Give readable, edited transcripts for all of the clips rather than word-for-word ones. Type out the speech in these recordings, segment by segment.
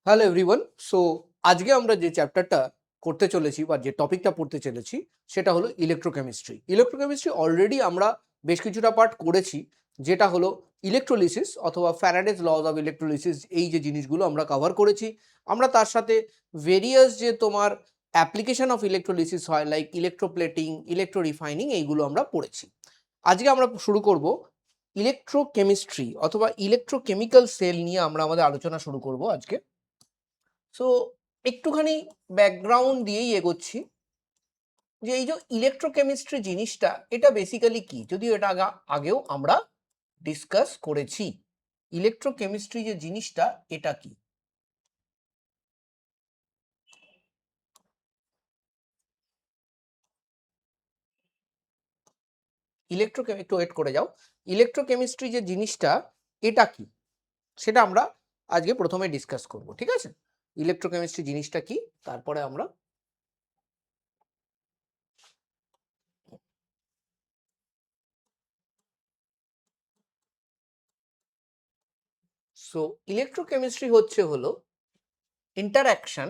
Hello everyone. So আজকে আমরা যে চ্যাপ্টারটা করতে চলেছি বা যে টপিকটা পড়তে চলেছি সেটা হলো ইলেকট্রোকেমিস্ট্রি। ইলেকট্রোকেমিস্ট্রি অলরেডি আমরা বেশ কিছুটা পার্ট করেছি, যেটা হলো ইলেকট্রোলিসিস অথবা ফ্যারাডেজ লজ অফ ইলেকট্রোলিসিস। এই যে জিনিসগুলো আমরা কভার করেছি, আমরা তার সাথে ভেরিয়াস যে তোমার অ্যাপ্লিকেশন অফ ইলেকট্রোলিসিস হয় লাইক ইলেকট্রোপ্লেটিং, ইলেকট্রো রিফাইনিং, এইগুলো আমরা পড়েছি। আজকে আমরা শুরু করব ইলেকট্রোকেমিস্ট্রি অথবা ইলেকট্রোকেমিক্যাল সেল নিয়ে আমরা আমাদের আলোচনা শুরু করব আজকে। সো একটুখানি ব্যাকগ্রাউন্ড দিয়েই এগোচ্ছি যে এই যে ইলেকট্রোকেমিস্ট্রি জিনিসটা, এটা বেসিক্যালি কি, যদিও এটা আগেও আমরা ডিসকাস করেছি। ইলেকট্রোকেমিস্ট্রি যে জিনিসটা, এটা কি? একটু ওয়েট করে যাও। ইলেকট্রোকেমিস্ট্রি যে জিনিসটা, এটা কি, সেটা আমরা আজকে প্রথমে ডিসকাস করব, ঠিক আছে? ইলেকট্রোকেমিস্ট্রি জিনিসটা কি, তারপরে আমরা সো ইলেকট্রোকেমিস্ট্রি হলো interaction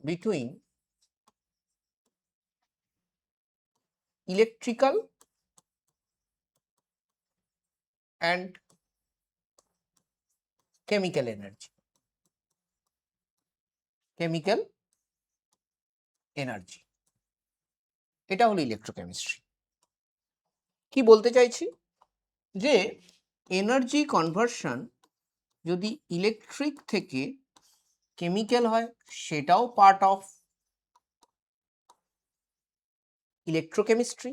between electrical and chemical energy. Chemical energy, এটা হলো ইলেকট্রোকেমিস্ট্রি। কি বলতে চাইছি, যে এনার্জি কনভার্সন যদি ইলেকট্রিক থেকে কেমিক্যাল হয়, সেটাও পার্ট অফ ইলেকট্রোকেমিস্ট্রি।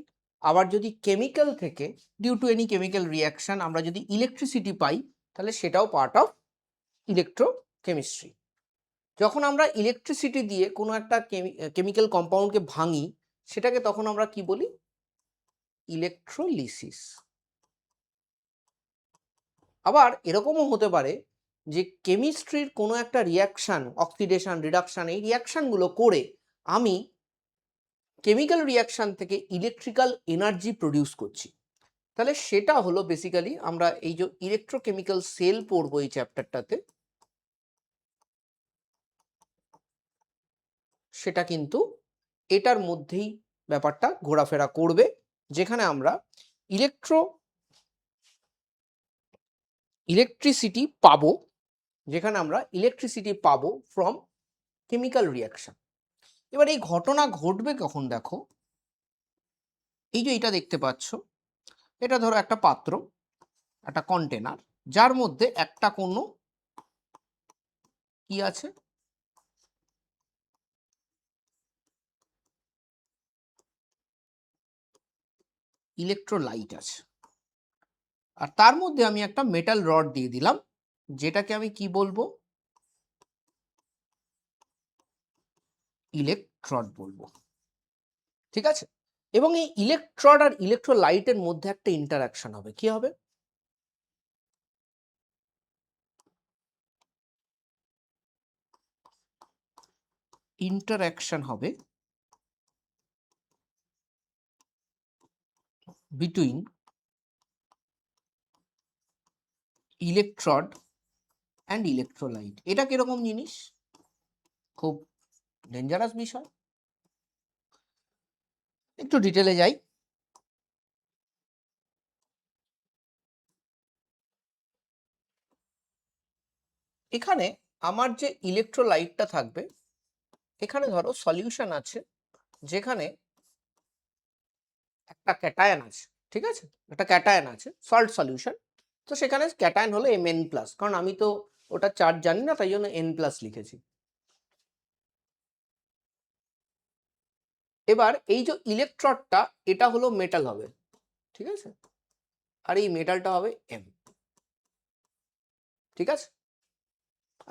আবার যদি কেমিক্যাল থেকে due to any chemical reaction আমরা যদি ইলেকট্রিসিটি পাই, তাহলে সেটাও পার্ট অফ ইলেকট্রোকেমিস্ট্রি। যখন আমরা ইলেকট্রিসিটি দিয়ে কোনো একটা কেমিক্যাল কম্পাউন্ডকে ভাঙি, সেটাকে তখন আমরা কি বলি? ইলেকট্রোলিসিস। আবার এরকমও হতে পারে যে কেমিস্ট্রির কোনো একটা রিয়াকশান, অক্সিডেশন, রিডাকশান, এই রিয়াকশানগুলো করে আমি কেমিক্যাল রিয়াকশান থেকে ইলেকট্রিক্যাল এনার্জি প্রডিউস করছি। তাহলে সেটা হলো বেসিক্যালি আমরা এই যে ইলেকট্রোকেমিক্যাল সেল পড়বো এই চ্যাপ্টারটাতে, সেটা কিন্তু এটার মধ্যেই ব্যাপারটা ঘোরাফেরা করবে, যেখানে আমরা ইলেকট্রিসিটি পাবো, যেখানে আমরা ইলেকট্রিসিটি পাবো ফ্রম কেমিক্যাল রিয়াকশান। এবার এই ঘটনা ঘটবে কখন, দেখো এই যে এটা দেখতে পাচ্ছ, এটা ধরো একটা পাত্র, একটা কন্টেনার, যার মধ্যে একটা কোনো কি আছে, ইলেকট্রোলাইট আছে। আর তার মধ্যে আমি একটা মেটাল রড দিয়ে দিলাম, যেটাকে আমি কি বলবো? ইলেকট্রড বলবো, ঠিক আছে? এবং এই ইলেকট্রড আর ইলেকট্রোলাইটের মধ্যে একটা ইন্টারাকশন হবে। কি হবে? ইন্টারাকশন হবে বিটুইন ইলেকট্রড অ্যান্ড ইলেকট্রোলাইট। এটা কিরকম জিনিস? খুব ডেঞ্জারাস বিষয়। একটু ডিটেলে যাই। এখানে আমার যে ইলেকট্রোলাইটটা থাকবে, এখানে ধরো সলিউশন আছে, যেখানে একটা ক্যাটায়ন আছে, ঠিক আছে? একটা ক্যাটায়ন আছে, সল্ট সলিউশন। তো সেখানে ক্যাটায়ন হলো Mn প্লাস, কারণ আমি তো ওটা চার্জ জানি না, তাই জন্য N প্লাস লিখেছি। এবার এই যে ইলেকট্রডটা, এটা হলো মেটাল হবে, ঠিক আছে? আর এই মেটালটা হবে M, ঠিক আছে?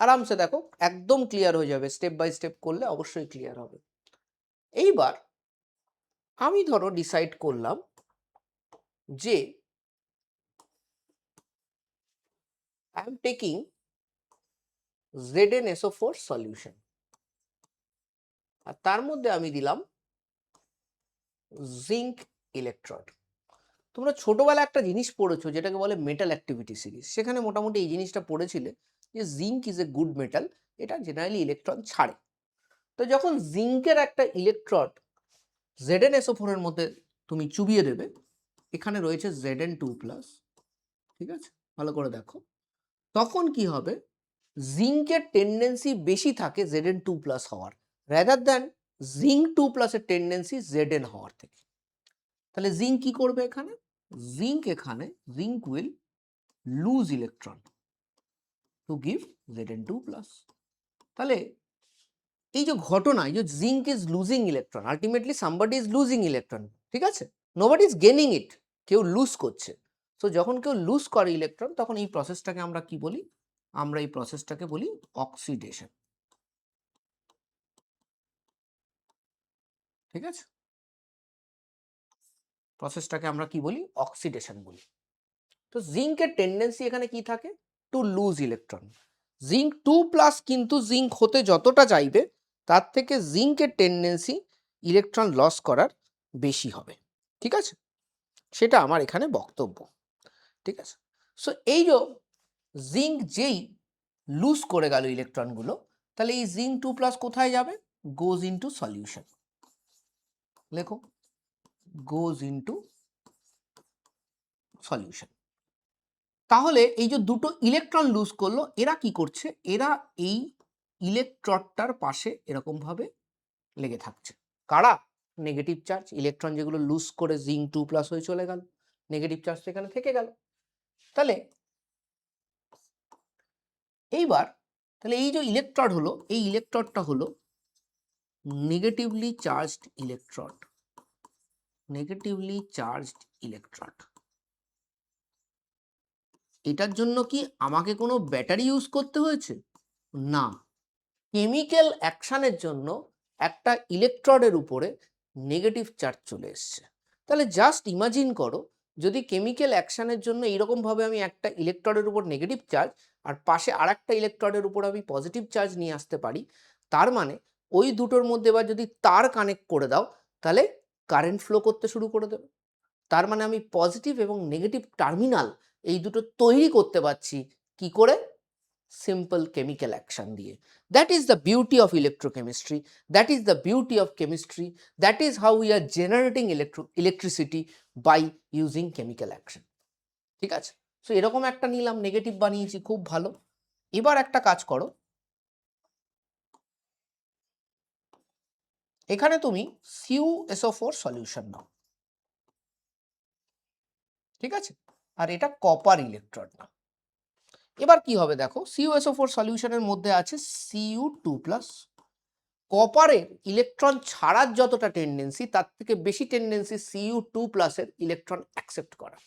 আরামসে দেখো, একদম ক্লিয়ার হয়ে যাবে, স্টেপ বাই স্টেপ করলে অবশ্যই ক্লিয়ার হবে। এইবার আমি ধরো ডিসাইড করলাম যে I am taking ZnSO4 solution, আর তার মধ্যে আমি দিলাম জিঙ্ক ইলেকট্রড। তোমরা ছোটবেলায় একটা জিনিস পড়েছো যেটাকে বলে মেটাল অ্যাক্টিভিটি সিরিজ, সেখানে মোটামুটি এই জিনিসটা পড়েছিলে যে zinc is a good metal, এটা জেনারেলি ইলেকট্রন ছাড়ে। তো যখন জিঙ্কের একটা ইলেকট্রন ZnSO4 এর মধ্যে তুমি চুবিয়ে দেবে, এখানে রয়েছে Zn2+, ঠিক আছে, ভালো করে দেখো, তখন কি হবে, জিঙ্কের টেন্ডেন্সি বেশি থাকে Zn2+ হওয়ার, রাদার দ্যান জিঙ্ক 2+ এর টেন্ডেন্সি Zn হওয়ার থেকে। তাহলে জিঙ্ক কি করবে এখানে, zinc will lose electron to give Zn2+। তাহলে এই যে ঘটনা, এই যে zinc is losing electron, ultimately somebody is losing electron, ঠিক আছে, নোবডি ইজ গেনিং ইট, কেউ লুজ করছে। তো যখন কেউ লুজ করে ইলেকট্রন, তখন এই প্রসেসটাকে আমরা কি বলি, আমরা এই প্রসেসটাকে বলি অক্সিডেশন, ঠিক আছে, প্রসেসটাকে আমরা কি বলি, অক্সিডেশন বলি। তো জিঙ্কের টেন্ডেন্সি এখানে কি থাকে, টু লুজ ইলেকট্রন। জিঙ্ক 2+ কিন্তু জিঙ্ক হতে যতটা চাইবে তার থেকে জিঙ্কের টেন্ডেন্সি ইলেকট্রন লস করার বেশি হবে, ঠিক আছে, সেটা আমার এখানে বক্তব্য, ঠিক আছে। সো এই যে জিঙ্ক যেই লুজ করে গেল ইলেকট্রনগুলো, তাহলে এই জিঙ্ক 2+ কোথায় যাবে, গোজ ইনটু সলিউশন, লেখো গোজ ইনটু সলিউশন। তাহলে এই যে দুটো ইলেকট্রন লুজ করলো, এরা কি করছে, এরা এই ইলেকট্রনটার পাশে এরকম ভাবে লেগে থাকছে, কারা, নেগেটিভ চার্জ, ইলেকট্রন যেগুলো লুজ করে জিঙ্ক 2+ হয়ে চলে গেল, নেগেটিভ চার্জ এখানে থেকে গেল। তাহলে এইবার, তাহলে এই যে ইলেকট্রন হলো, এই ইলেকট্রনটা হলো negatively charged electron, negatively charged electron. এটার জন্য কি আমাকে কোনো ব্যাটারি ইউজ করতে হয়েছে, না, কেমিক্যাল অ্যাকশনের জন্য একটা ইলেকট্রনের উপরে নেগেটিভ চার্জ চলে এসছে। তাহলে জাস্ট ইমাজিন করো, যদি কেমিক্যাল অ্যাকশনের জন্য এইরকম ভাবে আমি একটা ইলেকট্রনের উপর নেগেটিভ চার্জ আর পাশে আরেকটা ইলেকট্রনের উপর আমি পজিটিভ চার্জ নিয়ে আসতে পারি, তার মানে ওই দুটোর মধ্যে এবার যদি তার কানেক্ট করে দাও, তাহলে কারেন্ট ফ্লো করতে শুরু করে দেবে। তার মানে আমি পজিটিভ এবং নেগেটিভ টার্মিনাল এই দুটো তৈরি করতে পারছি কি করে, simple chemical action দিয়ে। That is the beauty of electrochemistry, that is the beauty of chemistry, that is how we are generating electricity by using chemical action, ঠিক আছে। সো এরকম একটা নিলাম, নেগেটিভ বানিয়েছি, খুব ভালো। এবার একটা কাজ করো, এখানে তুমি CuSO4 সলিউশন নাও, ঠিক আছে, আর এটা কপার ইলেকট্রন না। এবার কি হবে দেখো, CuSO4 সলিউশনের মধ্যে আছে Cu2+, কপারের ইলেকট্রন ছাড়ার যতটা টেন্ডেন্সি, তার থেকে বেশি টেন্ডেন্সি Cu2+ এর ইলেকট্রন অ্যাকসেপ্ট করা।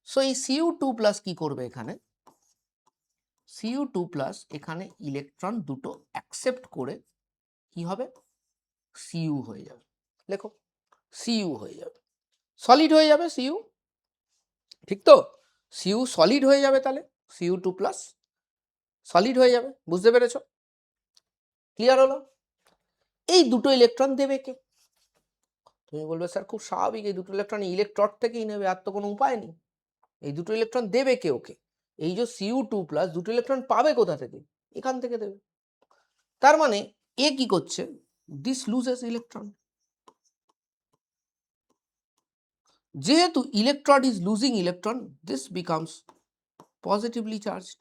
সো এই Cu2+ কি করবে এখানে, Cu2+ এখানে ইলেকট্রন দুটো অ্যাকসেপ্ট করে কি হবে, Cu হয়ে যাবে, লেখো Cu হয়ে যাবে, সলিড হয়ে যাবে Cu, ঠিক তো, Cu সলিড হয়ে যাবে, তাহলে Cu2+ সলিড হয়ে যাবে, বুঝতে পেরেছো, ক্লিয়ার হলো। এই দুটো ইলেকট্রন দেবে কে, তুমি বলবে স্যার খুব স্বাভাবিক, এই দুটো ইলেকট্রন ইলেকট্রন থেকেই নেবে, আর তো কোনো উপায় নেই। এই দুটো ইলেকট্রন দেবে কে ওকে, এই যে Cu2+, দুটো ইলেকট্রন পাবে কোথা থেকে, এখান থেকে দেবে। তার মানে এ কি করছে, দিস লুজেস ইলেকট্রন, যেহেতু electron is losing electron, this becomes positively charged,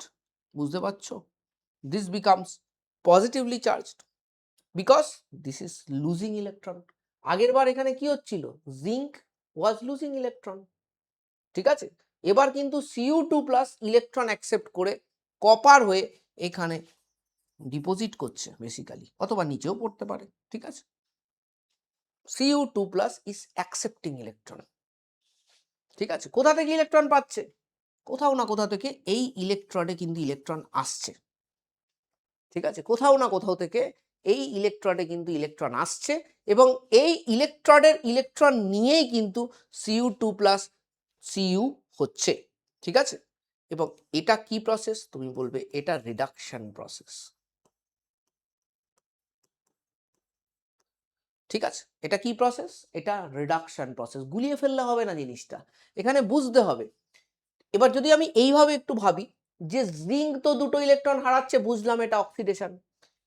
বুঝতে পারছো, this becomes positively charged because this is losing electron. আগের বার এখানে কি হচ্ছিল, জিঙ্ক ওয়াজ লুজিং ইলেকট্রন, ঠিক আছে, এবার কিন্তু Cu2+ ইলেকট্রন অ্যাকসেপ্ট করে কপার হয়ে এখানে ডিপোজিট করছে বেসিক্যালি, অথবা নিচেও পড়তে পারে, ঠিক আছে। Cu2+ ইজ অ্যাকসেপ্টিং ইলেকট্রন, ঠিক আছে, কোথা থেকে ইলেকট্রন পাচ্ছে, কোথাও না কোথাও থেকে এই ইলেকট্রনে কিন্তু ইলেকট্রন আসছে, ঠিক আছে, কোথাও না কোথাও থেকে এই ইলেকট্রনে কিন্তু ইলেকট্রন আসছে, এবং এই ইলেকট্রনের ইলেকট্রন নিয়েই কিন্তু Cu2+ Cu হচ্ছে, ঠিক আছে। এবং এটা কি প্রসেস, তুমি বলবে এটা রিডাকশন প্রসেস, ঠিক আছে, এটা কি প্রসেস? এটা রিডাকশন প্রসেস। গুলিয়ে ফেললে হবে না জিনিসটা, এখানে বুঝতে হবে। এবার যদি আমি এইভাবে একটু ভাবি যে জিঙ্ক তো দুটো ইলেকট্রন হারাচ্ছে, বুঝলাম এটা অক্সিডেশন,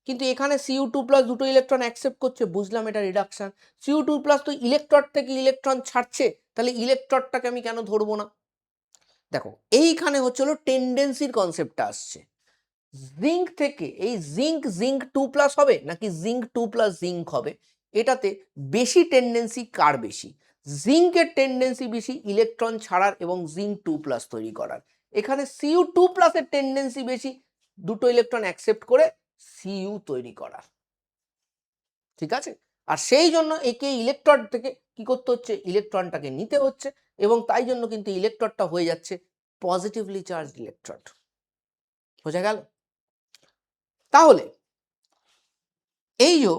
কিন্তু এখানে Cu2+ দুটো ইলেকট্রন অ্যাকসেপ্ট করছে, বুঝলাম এটা রিডাকশন। Cu2+ তো ইলেকট্রড থেকে ইলেকট্রন ছাড়ছে, তাহলে ইলেকট্রডটাকে আমি কেন ধরবো না? দেখো এইখানে হচ্ছে হলো টেন্ডেন্সির কনসেপ্টটা আসছে। জিঙ্ক থেকে এই জিঙ্ক 2+ হবে নাকি জিঙ্ক 2+জিঙ্ক হবে, এটাতে বেশি টেন্ডেন্সি কার বেশি? জিঙ্কের টেন্ডেন্সি বেশি ইলেকট্রন ছাড়ার এবং জিঙ্ক 2+ তৈরি করার। এখানে Cu2+ এর টেন্ডেন্সি বেশি দুটো ইলেকট্রন অ্যাকসেপ্ট করে Cu তৈরি করার। ঠিক আছে, আর সেই জন্য একে ইলেকট্রড থেকে কি করতে হচ্ছে? ইলেকট্রনটাকে নিতে হচ্ছে, এবং তাই জন্য কিন্তু ইলেকট্রডটা হয়ে যাচ্ছে পজিটিভলি চার্জড ইলেকট্রড। বোঝা গেল? তাহলে এই যে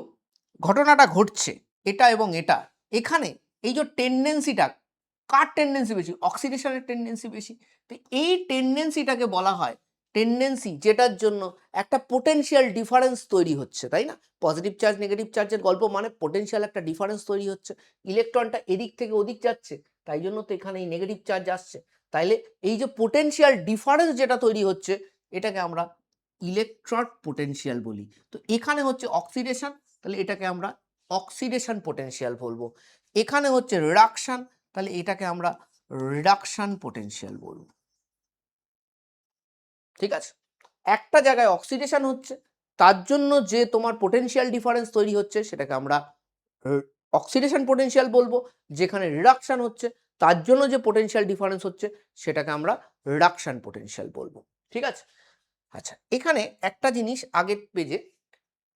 ঘটনাটা ঘটছে এটা এবং এটা, এখানে এই যে টেন্ডেন্সিটা, কার টেন্ডেন্সি বেশি? অক্সিডেশনের টেন্ডেন্সি বেশি। তো এই টেন্ডেন্সিটাকে বলা হয় টেন্ডেন্সি, যেটার জন্য একটা পোটেনশিয়াল ডিফারেন্স তৈরি হচ্ছে, তাই না? পজিটিভ চার্জ নেগেটিভ চার্জের গল্প মানে পোটেনশিয়াল একটা ডিফারেন্স তৈরি হচ্ছে, ইলেকট্রনটা এদিক থেকে ওদিক যাচ্ছে, তাই জন্য তো এখানে এই নেগেটিভ চার্জ আসছে। তাইলে এই যে পোটেনশিয়াল ডিফারেন্স যেটা তৈরি হচ্ছে, এটাকে আমরা ইলেকট্রড পোটেনশিয়াল বলি। তো এখানে হচ্ছে অক্সিডেশন, তাহলে এটাকে আমরা অক্সিডেশন পোটেনশিয়াল বলবো। এখানে হচ্ছে রিডাকশন, তাহলে এটাকে আমরা রিডাকশন পোটেনশিয়াল বলবো। ঠিক আছে, একটা জায়গায় অক্সিডেশন হচ্ছে, তার জন্য যে তোমার পোটেনশিয়াল ডিফারেন্স তৈরি হচ্ছে, সেটাকে আমরা অক্সিডেশন পোটেনশিয়াল বলবো। যেখানে রিডাকশন হচ্ছে, তার জন্য যে পোটেনশিয়াল ডিফারেন্স হচ্ছে, সেটাকে আমরা রিডাকশন পোটেনশিয়াল বলবো। ঠিক আছে, আচ্ছা এখানে একটা জিনিস আগের পেজে,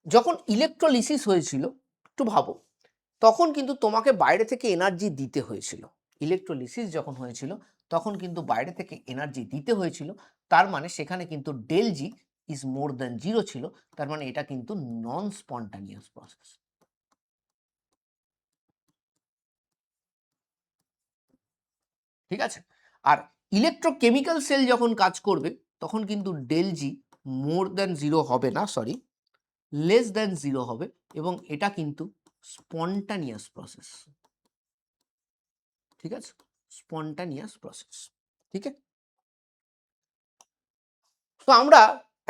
যখন ইলেকট্রোলিসিস হয়েছিল একটু ভাবো, তখন কিন্তু তোমাকে বাইরে থেকে এনার্জি দিতে হয়েছিল। ইলেকট্রোলিসিস যখন হয়েছিল তখন কিন্তু বাইরে থেকে এনার্জি দিতে হয়েছিল, তার মানে সেখানে কিন্তু del G is more than 0 ছিল, তার মানে এটা কিন্তু নন স্পন্টানিয়াস প্রসেস। ঠিক আছে, আর ইলেকট্রোকেমিক্যাল সেল যখন কাজ করবে তখন কিন্তু ডেল জি মোর দ্যান 0 হবে না, সরি লেস দ্যান 0 হবে, এবং এটা কিন্তু স্পন্টানিয়াস প্রসেস। ঠিক আছে, স্পন্টানিয়াস প্রসেস। ঠিক আছে, তো আমরা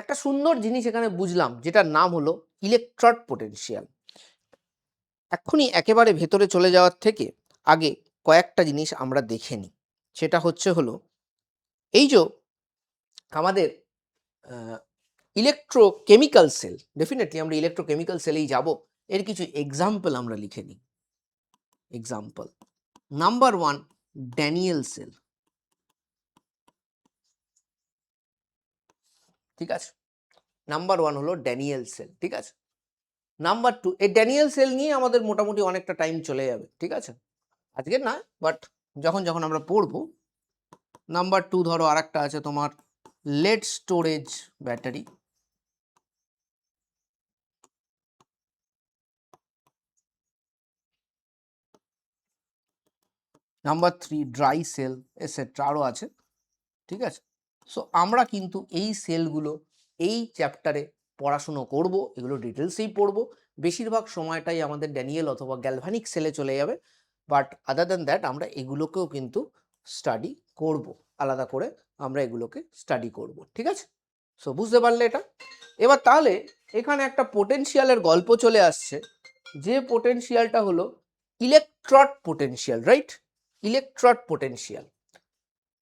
একটা সুন্দর জিনিস এখানে বুঝলাম, যেটার নাম হলো ইলেকট্রড পোটেনশিয়াল। এক্ষুনি একেবারে ভেতরে চলে যাওয়ার থেকে আগে কয়েকটা জিনিস আমরা দেখে নিই। সেটা হচ্ছে হলো এই যে আমাদের ইলেকট্রোকেমিক্যাল সেল, ডেফিনেটলি আমরা ইলেকট্রোকেমিক্যাল সেলেই যাব, এর কিছু এক্সাম্পল আমরা লিখে নিই। Example number 1, Daniell cell. ঠিক আছে, নাম্বার 1 হলো ড্যানিয়েল সেল। ঠিক আছে, নাম্বার 2, এই ড্যানিয়েল সেল নিয়ে আমাদের মোটামুটি অনেকটা টাইম চলে যাবে। ঠিক আছে, আজকে না, বাট যখন যখন আমরা পড়বো। নাম্বার 2 ধরো আরেকটা আছে তোমার lead storage battery. Number 3 dry cell, etcetera আরও আছে। ঠিক আছে, সো আমরা কিন্তু এই সেলগুলো এই চ্যাপ্টারে পড়াশুনো করব, এগুলো ডিটেলসেই পড়বো। বেশিরভাগ সময়টাই আমাদের ড্যানিয়েল অথবা গ্যালভানিক সেলে চলে যাবে, বাট আদার দ্যান দ্যাট আমরা এগুলোকেও কিন্তু স্টাডি করব, আলাদা করে আমরা এগুলোকে স্টাডি করব। ঠিক আছে, সো বুঝতে পারলে এটা। এবার তাহলে এখানে একটা পোটেনশিয়ালের গল্প চলে আসছে, যে পোটেনশিয়ালটা হলো electrode potential, right? Electrode potential,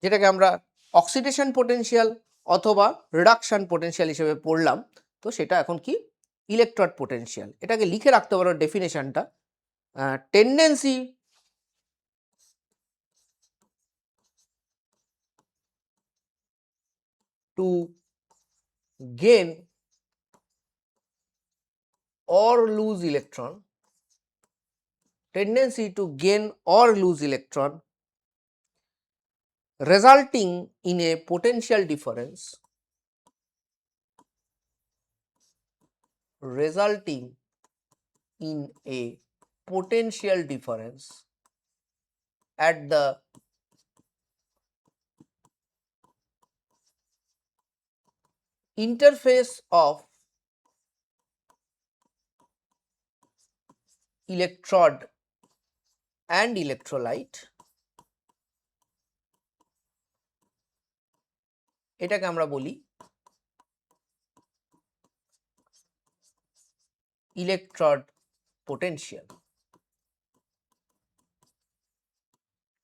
যেটাকে আমরা অক্সিডেশন পোটেনশিয়াল অথবা রিডাকশন পোটেনশিয়াল হিসেবে পড়লাম। তো সেটা এখন কি? Electrode potential. এটাকে লিখে রাখতে পারো ডেফিনেশনটা, tendency to gain or lose electron, tendency to gain or lose electron resulting in a potential difference, resulting in a potential difference at the interface of electrode and electrolyte, এটাকে আমরা বলি ইলেকট্রড potential,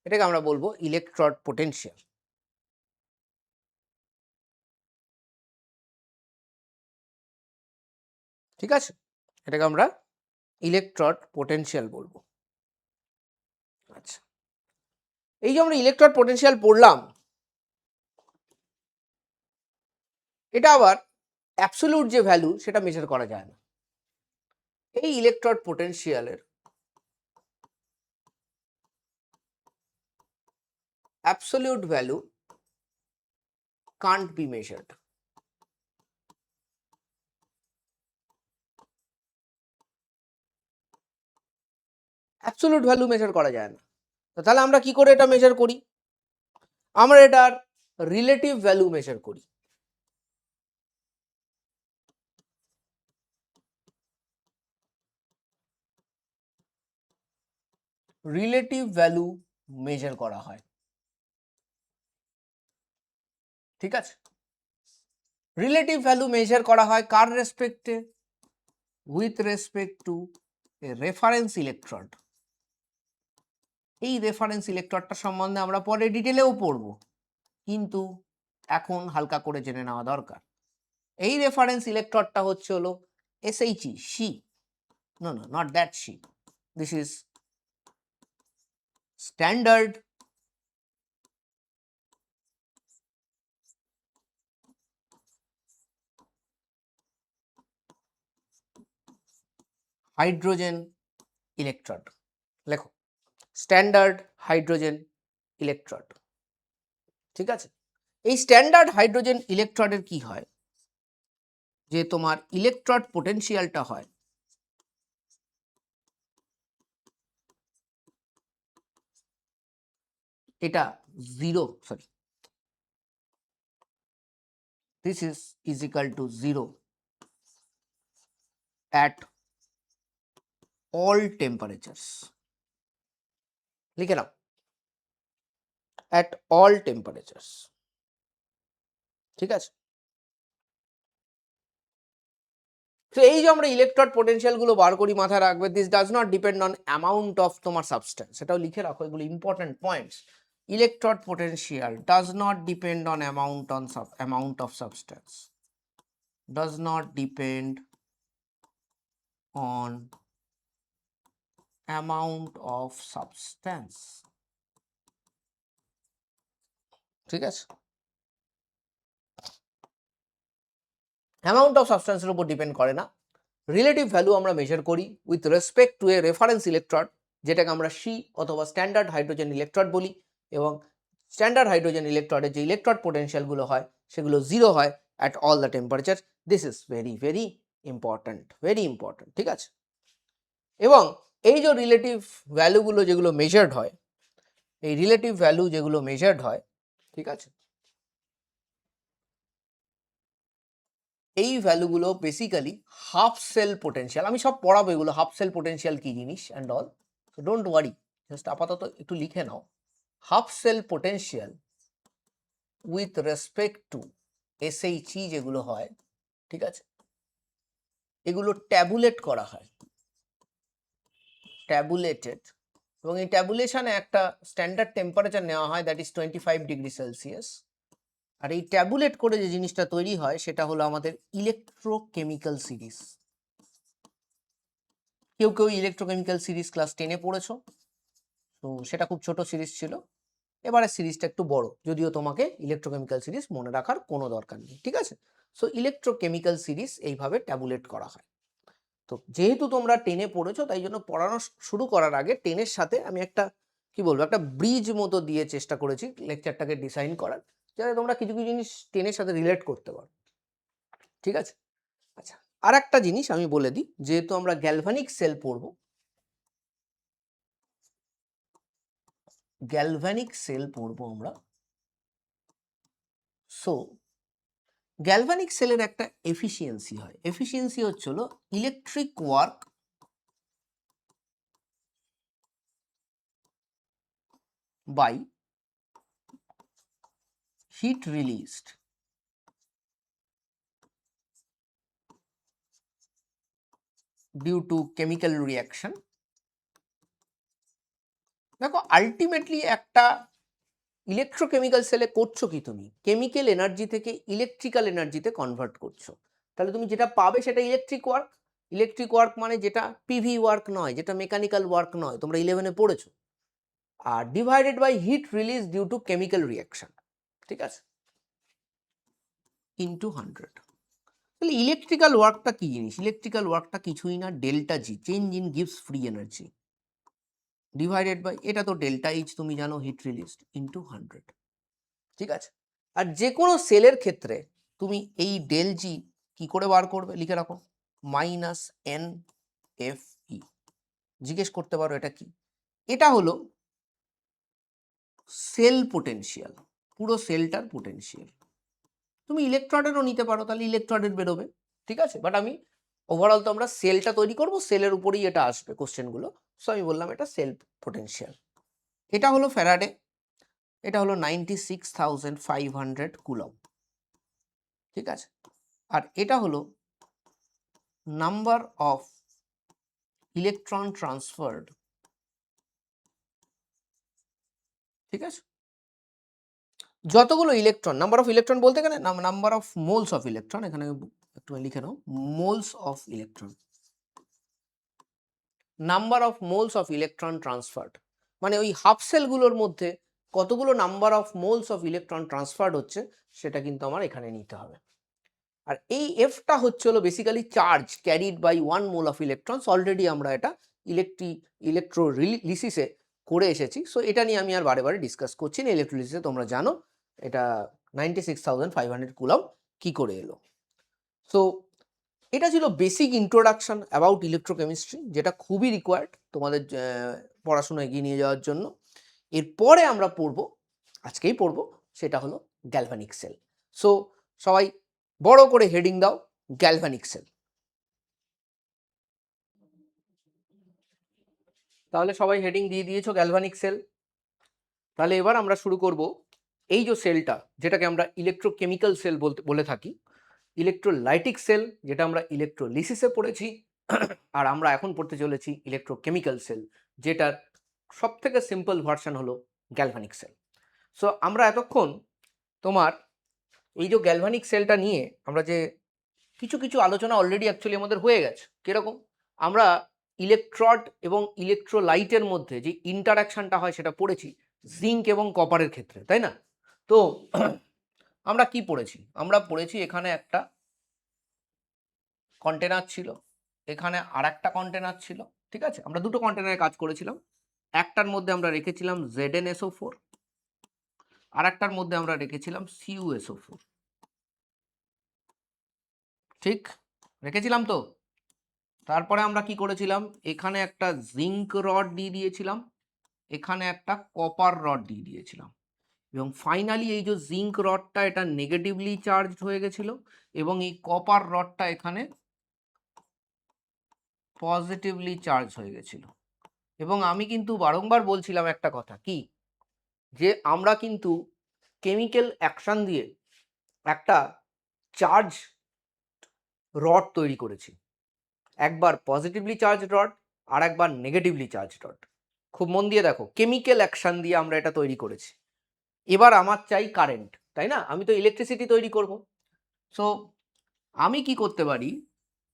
এটাকে আমরা বলবো ইলেকট্রড পোটেনশিয়াল। ঠিক আছে, এটাকে আমরা ইলেকট্রড পোটেনশিয়াল বলবো। আচ্ছা, এই যে আমরা ইলেকট্রড পোটেনশিয়াল পড়লাম, এটা আবার অ্যাবসোলিউট যে ভ্যালু সেটা মেজার করা যায় না। এই ইলেকট্রড পোটেনশিয়ালের absolute value can't be measured. Absolute value measure করা যায় না। তো তাহলে আমরা কি করে এটা মেজার করি? আমরা এটার রিলেটিভ ভ্যালু মেজার করি। রিলেটিভ ভ্যালু মেজার করা হয়। ঠিক আছে, রিলেটিভ ভ্যালু মেজার করা হয় কার রেসপেক্টে? With respect to a reference electrode. এই রেফারেন্স ইলেকট্রডটা সম্বন্ধে আমরা পরে ডিটেলেও পড়ব, কিন্তু এখন হালকা করে জেনে নেওয়া দরকার। এই রেফারেন্স ইলেকট্রডটা হচ্ছে হলো SHE, she, no, not that she, this is standard hydrogen electrode. লেখো স্ট্যান্ডার্ড হাইড্রোজেন ইলেকট্রড। ঠিক আছে, এই স্ট্যান্ডার্ড হাইড্রোজেন ইলেকট্রডের কি হয়, যে তোমার ইলেকট্রড পোটেনশিয়ালটা হয় এটা zero, sorry, this is equal to 0 at all temperatures। লিখে নাও, at all temperatures। ঠিক আছে, তো এই যে আমরা ইলেকট্রড পোটেনশিয়াল গুলো বার করি, মাথায় রাখবে this does not depend on amount of তোমার সাবস্টেন্স। সেটাও লিখে রাখো, এগুলো important points. Electrode potential does not depend on amount of substance, does not depend on amount of substance. ঠিক আছে, অ্যামাউন্ট অফ সাবস্টেন্সের উপর ডিপেন্ড করে না। রিলেটিভ ভ্যালু আমরা মেজার করি with respect to a reference electrode, যেটাকে আমরা সি অথবা স্ট্যান্ডার্ড হাইড্রোজেন ইলেকট্রড বলি। এবং স্ট্যান্ডার্ড হাইড্রোজেন ইলেকট্রডের যে ইলেকট্রড পোটেনশিয়ালগুলো হয় সেগুলো জিরো হয় at all the temperature. This is very very important, very important. ঠিক আছে, এবং এই যে রিলেটিভ ভ্যালুগুলো যেগুলো মেজার্ড হয়, এই রিলেটিভ ভ্যালু যেগুলো মেজার্ড হয়, ঠিক আছে, এই ভ্যালুগুলো বেসিক্যালি হাফ সেল পোটেনশিয়াল। আমি সব পড়াবো এগুলো, হাফ সেল পোটেনশিয়াল কি জিনিস and all, so don't worry, just আপাতত একটু লিখে নাও। Half cell potential with respect to SHE যেগুলো হয়, ঠিক আছে, এগুলো ট্যাবুলেট করা হয়, ট্যাবুলেটেড। এবং এই ট্যাবুলেশনে একটা স্ট্যান্ডার্ড টেম্পারেচার নেওয়া হয়, দ্যাট ইজ 25°C। আর এই ট্যাবুলেট করে যে জিনিসটা তৈরি হয় সেটা হলো আমাদের ইলেকট্রোকেমিক্যাল সিরিজ। কেউ কেউ ইলেকট্রোকেমিক্যাল সিরিজ ক্লাস 10-এ পড়েছো, তো সেটা খুব ছোট সিরিজ ছিল। এবারে সিরিজটা একটু বড়, যদিও তোমাকে ইলেকট্রোকেমিক্যাল সিরিজ মনে রাখার কোনো দরকার নেই। ঠিক আছে, সো ইলেকট্রোকেমিক্যাল সিরিজ এইভাবে ট্যাবুলেট করা হয়। তো যেহেতু তোমরা 10-এ পড়েছো, তাই জন্য পড়ানো শুরু করার আগে 10-এর সাথে আমি একটা কি বলবো, একটা ব্রিজ মতো দিয়ে চেষ্টা করেছি লেকচারটাকে ডিজাইন করার, যাতে তোমরা কিছু কিছু জিনিস 10-এর সাথে রিলেট করতে পারো। ঠিক আছে, আচ্ছা, আর একটা জিনিস আমি বলে দিই, যেহেতু আমরা গ্যালভানিক সেল পড়বো, গ্যালভানিক সেল পড়বো আমরা, সো গ্যালভানিক সেলের একটা এফিসিয়েন্সি হয়। এফিসিয়েন্সি হচ্ছে হলো electric work by heat released due to chemical reaction। দেখো আলটিমেটলি একটা ইলেকট্রোকেমিক্যাল সেলে করছো কি, তুমি কেমিক্যাল এনার্জি থেকে ইলেকট্রিক্যাল এনার্জিতে কনভার্ট করছো। তাহলে তুমি যেটা পাবে সেটা ইলেকট্রিক ওয়ার্ক। ইলেকট্রিক ওয়ার্ক মানে যেটা পিভি ওয়ার্ক নয়, যেটা মেকানিক্যাল ওয়ার্ক নয়, তোমরা 11-এ পড়েছো। আর divided by heat release due to chemical reaction, ঠিক আছে, ইন্টু 100। তাহলে ইলেকট্রিক্যাল ওয়ার্কটা কি জিনিস? ইলেকট্রিক্যাল ওয়ার্কটা কিছুই না, delta G, change in gives free energy, divided by, এটা তো ডেল্টা এইচ তুমি জানো, হিট রিলিজড, ইন্টু 100, ঠিক আছে। আর যে কোনো সেলের ক্ষেত্রে তুমি এই ডেল জি কি করে বার করবে, লিখে রাখো, মাইনাস এন এফ ই। জিজ্ঞেস করতে পারো এটা কি? এটা হলো সেল পোটেনশিয়াল, পুরো সেলটার পোটেনশিয়াল। তুমি ইলেকট্রডেরও নিতে পারো, তাহলে ইলেকট্রডের বেরোবে, ঠিক আছে। বাট আমি ওভারঅল তো আমরা সেলটা তৈরি করব, সেলের উপরেই এটা আসবে কোশ্চেনগুলো, সো আমি বললাম এটা সেল পোটেনশিয়াল। এটা হলো ফ্যারাডে, এটা হলো 96,500 কুলম, ঠিক আছে। আর এটা হলো নাম্বার অফ ইলেকট্রন ট্রান্সফার্ড, ঠিক আছে। যতগুলো ইলেকট্রন, নাম্বার অফ ইলেকট্রন বলতে গেলে number of moles of electron, এখানে একটু লিখে নাও, moles of electron, number of moles of electron transferred, মানে ওই হাফ সেলগুলোর মধ্যে কতগুলো number of moles of electron transferred হচ্ছে সেটা কিন্তু আমার এখানে নিতে হবে। আর এই এফটা হচ্ছে হলো basically charge carried by 1 mole of electrons. Already আমরা এটা ইলেকট্রোলিসিসে করে এসেছি, সো এটা নিয়ে আমি আর বারে বারে ডিসকাস করছি না। ইলেকট্রোলিসিসে তোমরা জানো এটা 96,500 কুলম কি করে এলো। সো এটা ছিল বেসিক ইন্ট্রোডাকশন অ্যাবাউট ইলেকট্রোকেমিস্ট্রি, যেটা খুবই রিকোয়ার্ড তোমাদের পড়াশোনা এগিয়ে নিয়ে যাওয়ার জন্য। এরপরে আমরা পড়বো, আজকেই পড়বো, সেটা হলো গ্যালভানিক সেল। সো সবাই বড় করে হেডিং দাও, গ্যালভানিক সেল। তাহলে সবাই হেডিং দিয়ে দিয়েছো গ্যালভানিক সেল। তাহলে এবার আমরা শুরু করব এই যে সেলটা, যেটাকে আমরা ইলেকট্রোকেমিক্যাল সেল বলে থাকি, ইলেকট্রোলাইটিক সেল যেটা আমরা ইলেকট্রোলিসিসে পড়েছি, আর আমরা এখন পড়তে চলেছি ইলেকট্রোকেমিক্যাল সেল, যেটার সব থেকে সিম্পল ভার্সন হলো গ্যালভানিক সেল। সো আমরা এতক্ষণ তোমার এই যে গ্যালভানিক সেলটা নিয়ে আমরা যে কিছু কিছু আলোচনা অলরেডি অ্যাকচুয়ালি আমাদের হয়ে গেছে। কিরকম? আমরা ইলেকট্রড এবং ইলেকট্রোলাইটের মধ্যে যে ইন্টারাকশনটা হয় সেটা পড়েছি জিঙ্ক এবং কপারের ক্ষেত্রে, তাই না? তো আমরা কি পড়েছি? আমরা পড়েছি এখানে একটা কন্টেনার ছিল, এখানে আর একটা কন্টেনার ছিল, ঠিক আছে। আমরা দুটো কন্টেনারে কাজ করেছিলাম। একটার মধ্যে আমরা রেখেছিলাম ZnSO4, আর একটার মধ্যে আমরা রেখেছিলাম CuSO4, ঠিক রেখেছিলাম তো। তারপরে আমরা কি করেছিলাম, এখানে একটা জিঙ্ক রড দিয়ে দিয়েছিলাম, এখানে একটা কপার রড দিয়ে দিয়েছিলাম, এবং ফাইনালি এই যে জিঙ্ক রডটা এটা নেগেটিভলি চার্জড হয়ে গেছিল, এবং এই কপার রডটা এখানে পজিটিভলি চার্জ হয়ে গেছিল। এবং আমি কিন্তু বারংবার বলছিলাম একটা কথা, কি যে আমরা কিন্তু কেমিক্যাল অ্যাকশন দিয়ে একটা চার্জ রড তৈরি করেছি, একবার পজিটিভলি চার্জ রড আর একবার নেগেটিভলি চার্জ রড। খুব মন দিয়ে দেখো, কেমিক্যাল অ্যাকশন দিয়ে আমরা এটা তৈরি করেছি। এবার আমার চাই কারেন্ট, তাই না? আমি তো ইলেকট্রিসিটি তৈরি করব। সো আমি কি করতে পারি,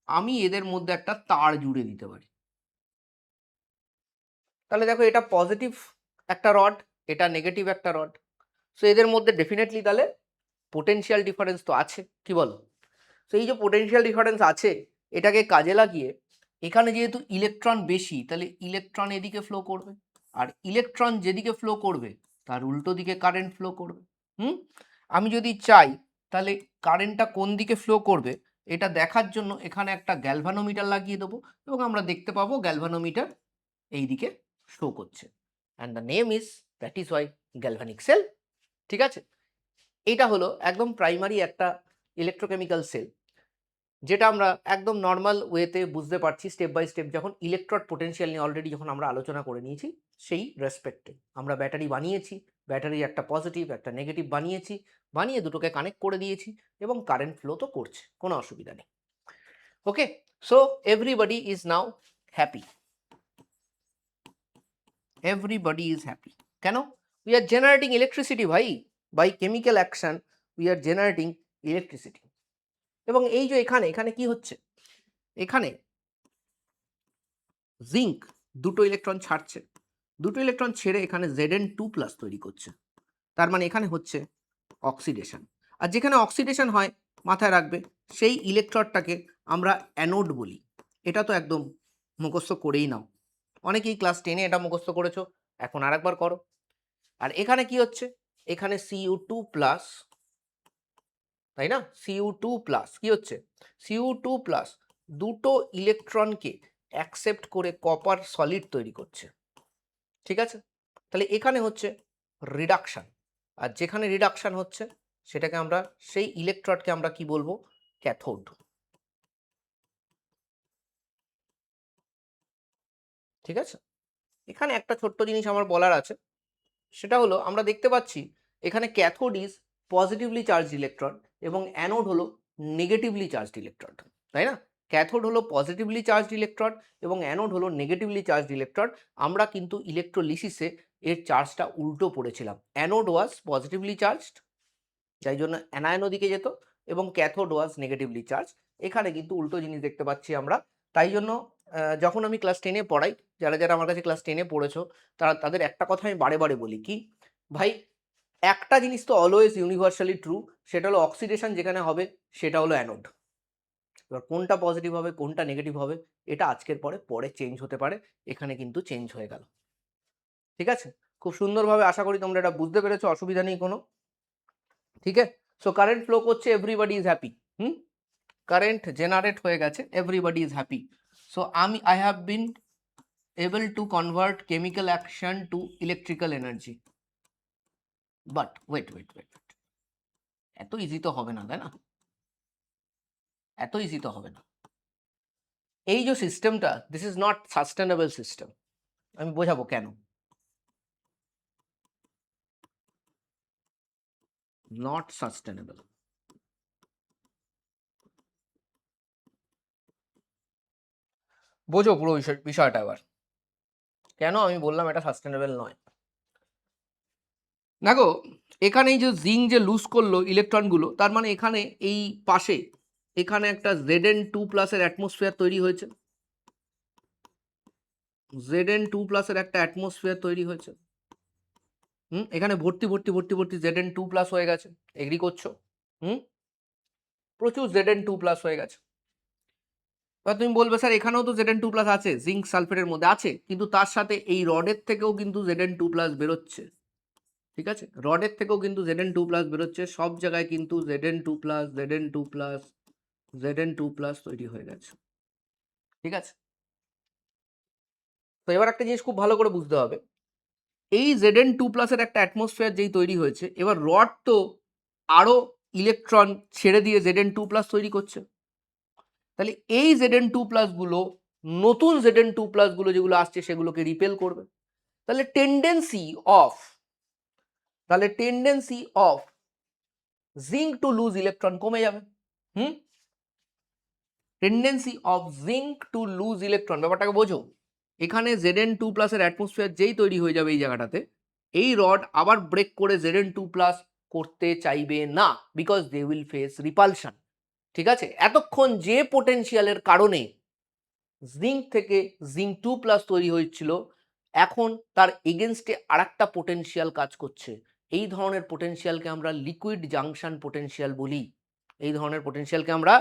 আমি এদের মধ্যে একটা তার জুড়ে দিতে পারি। তাহলে দেখো এটা পজিটিভ একটা রড, এটা নেগেটিভ একটা রড, সো এদের মধ্যে ডেফিনেটলি তাহলে পোটেনশিয়াল ডিফারেন্স তো আছে, কি বলো? সো এই যে পোটেনশিয়াল ডিফারেন্স আছে, এটাকে কাজে লাগিয়ে এখানে যেহেতু ইলেকট্রন বেশি, তাহলে ইলেকট্রন এদিকে ফ্লো করবে, আর ইলেকট্রন যেদিকে ফ্লো করবে তার উল্টো দিকে কারেন্ট ফ্লো করবে। আমি যদি চাই তাহলে কারেন্টটা কোন দিকে ফ্লো করবে এটা দেখার জন্য এখানে একটা গ্যালভানোমিটার লাগিয়ে দেবো, এবং আমরা দেখতে পাবো গ্যালভানোমিটার এই দিকে শো করছে, and the name is, that is Y galvanic cell, ঠিক আছে। এটা হলো একদম প্রাইমারি একটা ইলেকট্রোকেমিক্যাল সেল। যেটা আমরা একদম নর্মাল ওয়েতে বুঝতে পারছি স্টেপ বাই স্টেপ, যখন ইলেকট্রড পোটেনশিয়াল নিয়ে অলরেডি যখন আমরা আলোচনা করে নিয়েছি সেই রেসপেক্টে আমরা ব্যাটারি বানিয়েছি, ব্যাটারির একটা পজিটিভ একটা নেগেটিভ বানিয়েছি, বানিয়ে দুটোকে কানেক্ট করে দিয়েছি এবং কারেন্ট ফ্লো তো করছে, কোনো অসুবিধা নেই। Okay, so everybody is now happy, everybody is happy. কেন? উই আর জেনারেটিং ইলেকট্রিসিটি ভাই, by chemical action we are generating electricity. এবং এই যে এখানে এখানে কি হচ্ছে, এখানে জিঙ্ক দুটো ইলেকট্রন ছাড়ছে, দুটো ইলেকট্রন ছেড়ে এখানে Zn2+ তৈরি করছে, তার মানে এখানে হচ্ছে অক্সিডেশন। আর যেখানে অক্সিডেশন হয় মাথায় রাখবে সেই ইলেকট্রডটাকে আমরা অ্যানোড বলি। এটা তো একদম মুখস্থ করেই নাও, অনেকেই ক্লাস 10-এ এটা মুখস্থ করেছো, এখন আরেকবার করো। আর এখানে কি হচ্ছে, এখানে Cu2+, তাই না? Cu2+ কি হচ্ছে, Cu2+ দুটো ইলেকট্রনকে অ্যাকসেপ্ট করে কপার সলিড তৈরি করছে, ঠিক আছে? তাহলে এখানে হচ্ছে রিডাকশান, আর যেখানে রিডাকশান হচ্ছে সেটাকে আমরা, সেই ইলেকট্রডকে আমরা কি বলবো, ক্যাথোড। ঠিক আছে, এখানে একটা ছোট্ট জিনিস আমার বলার আছে, সেটা হলো আমরা দেখতে পাচ্ছি এখানে cathode is positively charged electron এবং অ্যানোড হলো নেগেটিভলি চার্জড ইলেকট্রন, তাই না? ক্যাথোড হলো পজিটিভলি চার্জড ইলেকট্রন এবং অ্যানোড হলো নেগেটিভলি চার্জড ইলেকট্রন। আমরা কিন্তু ইলেকট্রোলিসিসে এর চার্জটা উল্টো পড়েছিলাম, অ্যানোড ওয়াজ পজিটিভলি চার্জড, যাই জন্য অ্যানায়ন দিকে যেত, এবং ক্যাথোড ওয়াজ নেগেটিভলি চার্জ। এখানে কিন্তু উল্টো জিনিস দেখতে পাচ্ছি আমরা। তাই জন্য যখন আমি ক্লাস 10-এ পড়াই, যারা যারা আমার কাছে ক্লাস 10-এ পড়েছো তাদের একটা কথা আমি বারে বারে বলি, কি ভাই, একটা জিনিস তো অলওয়েজ ইউনিভার্সালি ট্রু, সেটা হলো অক্সিডেশন যেখানে হবে সেটা হলো অ্যানোড। এবার কোনটা পজিটিভ হবে কোনটা নেগেটিভ হবে এটা আজকের পরে চেঞ্জ হতে পারে, এখানে কিন্তু চেঞ্জ হয়ে গেল। ঠিক আছে, খুব সুন্দরভাবে আশা করি তোমরা এটা বুঝতে পেরেছো, অসুবিধা নেই কোনো। ঠিক আছে, সো কারেন্ট ফ্লো করছে, everybody is happy. Hmm, current generate হয়ে গেছে, everybody is happy. So I have been able to convert chemical action to electrical energy. But wait, এত ইজি তো হবে না, তাই না? এত ইজি তো হবে না। এই যে সিস্টেমটা, this is not sustainable system. আমি বোঝাবো কেন। Not sustainable. বোঝো পুরো বিষয়টা এবার, কেন আমি বললাম এটা সাস্টেনেবল নয়। দেখো, এখানে এই যে জিঙ্ক যে লুজ করলো ইলেকট্রনগুলো, তার মানে এখানে এই পাশে এখানে একটা Zn2+ এর অ্যাটমসফিয়ার তৈরি হয়েছে, Zn2+ এর একটা অ্যাটমসফিয়ার তৈরি হয়েছে। এখানে ভর্তি Zn2+ হয়ে গেছে, এগ্রি করছো? হুম, প্রচুর Zn2+ হয়ে গেছে। এবার তুমি বলবে স্যার এখানেও তো Zn2+ আছে, জিঙ্ক সালফেটের মধ্যে আছে, কিন্তু তার সাথে এই রডের থেকেও কিন্তু Zn2+ বেরোচ্ছে। ঠিক আছে, রডের থেকেও কিন্তু Zn2+ বেরোচ্ছে, সব জায়গায় কিন্তু Zn2+ তৈরি হয়ে গেছে। ঠিক আছে, তো এবার একটা জিনিস খুব ভালো করে বুঝতে হবে, এই Zn2+ এর একটা অ্যাটমসফিয়ার যেই তৈরি হয়েছে, এবার রড তো আরো ইলেকট্রন ছেড়ে দিয়ে Zn2+ তৈরি করছে। তাহলে এই Zn2+ গুলো নতুন Zn2+ গুলো যেগুলো আসছে সেগুলোকে রিপেল করবে। তাহলে tendency of zinc to lose electron কমে যাবে। Hmm, tendency of zinc to lose electron, ব্যাপারটাকে বোঝো। এখানে Zn2+ এর অ্যাটমসফিয়ার যেই তৈরি হয়ে যাবে এই জায়গাটাতে, এই রড আবার ব্রেক করে Zn2+ করতে চাইবে না, because they will face repulsion. ঠিক আছে, এতক্ষণ যে পোটেনশিয়ালের কারণে জিঙ্ক থেকে Zn2+ তৈরি হয়েছিল, এখন তার এগেনস্টে আরেকটা পোটেনশিয়াল কাজ করছে। এই ধরনের পোটেনশিয়ালকে আমরা লিকুইড জাংশন পোটেনশিয়াল বলি। এই ধরনের পোটেনশিয়ালকে আমরা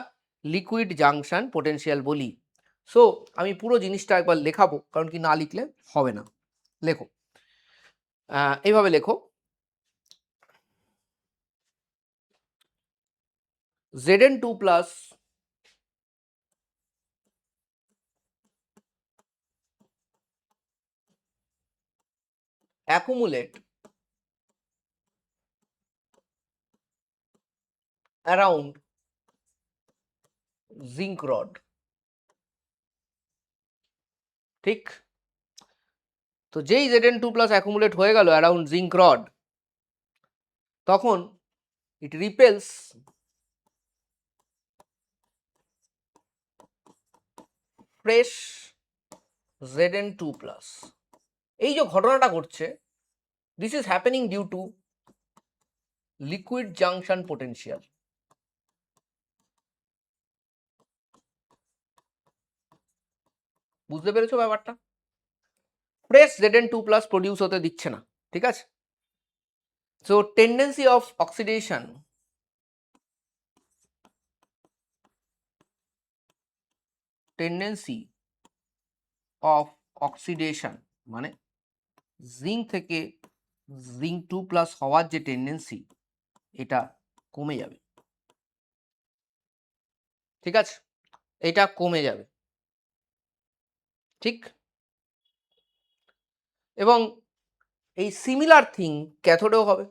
লিকুইড জাংশন পোটেনশিয়াল বলি। সো আমি পুরো জিনিসটা একবার লেখাবো, কারণ কি না লিখলে হবে না। লেখো, এইভাবে লেখো, Zn2+ accumulate around zinc rod, ঠিক? তো যেই Zn2+ অ্যাকুমুলেট হয়ে গেল অ্যারাউন্ড জিঙ্ক রড, তখন ইট রিপেলস ফ্রেশ Zn2+। এই যে ঘটনাটা ঘটছে, this is happening due to liquid junction potential. বুঝতে পেরেছো ব্যাপারটা? ফ্রেশ Zn2+ প্রডিউস হতে দিচ্ছে না, ঠিক আছে? So tendency of oxidation, tendency of oxidation মানে জিঙ্ক থেকে জিঙ্ক 2+ হওয়ার যে টেন্ডেন্সি, এটা কমে যাবে, ঠিক আছে? এটা কমে যাবে, ঠিক? এবং এই সিমিলার থিং ক্যাথোডেও হবে।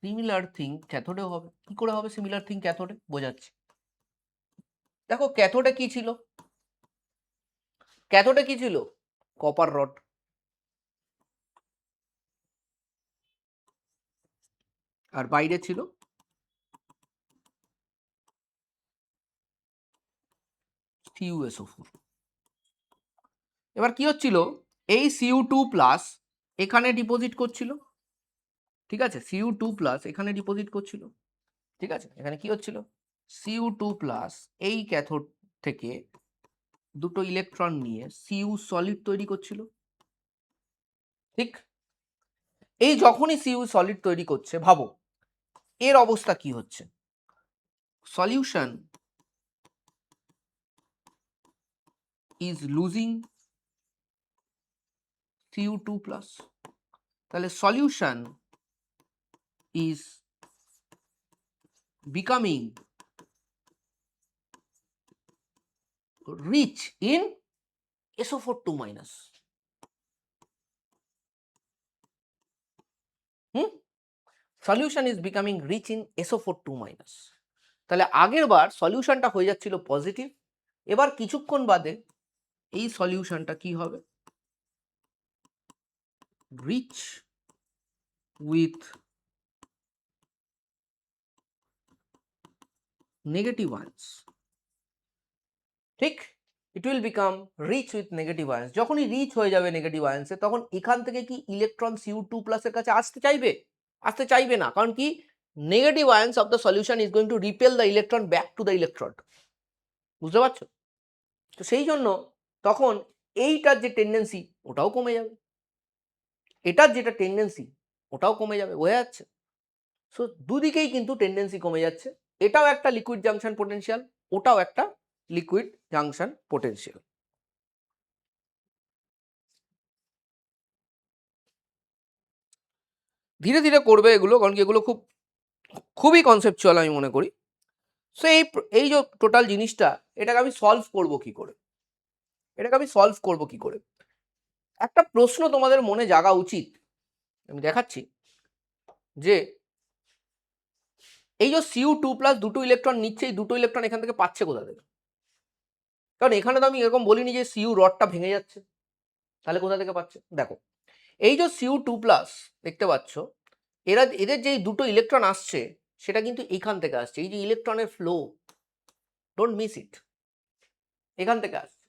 সিমিলার থিং ক্যাথোডেও হবে। কি করে হবে সিমিলার থিং ক্যাথোডে? বোঝাচ্ছি। দেখো ক্যাথোডে কি ছিল? ক্যাথোডে কি ছিল? Copper rod. আর বাইরে ছিল CuSO4। এবার কি হচ্ছিল? এই Cu2+ এখানে ডিপোজিট করছিল, ঠিক আছে? Cu2+ এখানে ডিপোজিট করছিল, ঠিক আছে? এখানে কি হচ্ছিল? Cu2+ এই ক্যাথোড থেকে দুটো ইলেকট্রন নিয়ে Cu সলিড তৈরি করছিল, ঠিক? এই যখনই Cu সলিড তৈরি করছে, ভাবো এর অবস্থা কি হচ্ছে? Solution is losing Cu2+। তাহলে solution is becoming rich in SO4(2)। Solution is becoming rich in SO4(2)। তাহলে আগের বার সলিউশনটা হয়ে যাচ্ছিল পজিটিভ, এবার কিছুক্ষণ বাদে এই সলিউশনটা কি হবে? রিচ উইথ নেগেটিভ আয়ন্স, ঠিক? It will become rich with negative ions. যখনই রিচ হয়ে যাবে নেগেটিভ আয়ন্সে, তখন এখান থেকে কি ইলেকট্রন Cu2+ এর কাছে আসতে চাইবে? আসতে চাইবে না, কারণ কি negative আয়ন্স of the solution is going to repel the electron back to the electrode. বুঝতে পারছো? তো সেই জন্য তখন এইটার যে টেন্ডেন্সি ওটাও কমে যাবে, এটার যেটা টেন্ডেন্সি ওটাও কমে যাবে, বোঝা যাচ্ছে? সো দুদিকেই কিন্তু টেন্ডেন্সি কমে যাচ্ছে। এটাও একটা লিকুইড জাংশন পোটেনশিয়াল, ওটাও একটা লিকুইড জাংশন পোটেনশিয়াল। ধীরে ধীরে করবে এগুলো, কারণ কি এগুলো খুবই কনসেপচুয়াল আমি মনে করি। সো এই যে টোটাল জিনিসটা, এটাকে আমি সলভ করব কি করে? একটা প্রশ্ন তোমাদের মনে জাগা উচিত, আমি দেখাচ্ছি, যে এই যে Cu2+ দুটো ইলেকট্রন নিচ্ছে, এই দুটো ইলেকট্রন এখান থেকে পাচ্ছে কোথা থেকে? কারণ এখানে তো আমি এরকম বলিনি যে Cu রডটা ভেঙে যাচ্ছে, তাহলে কোথা থেকে পাচ্ছে? দেখো এই যে Cu2+ দেখতে পাচ্ছ, এদের যে দুটো ইলেকট্রন আসছে সেটা কিন্তু এখান থেকে আসছে। এই যে ইলেকট্রনের ফ্লো, ডোন্ট মিস ইট, এখান থেকে আসছে।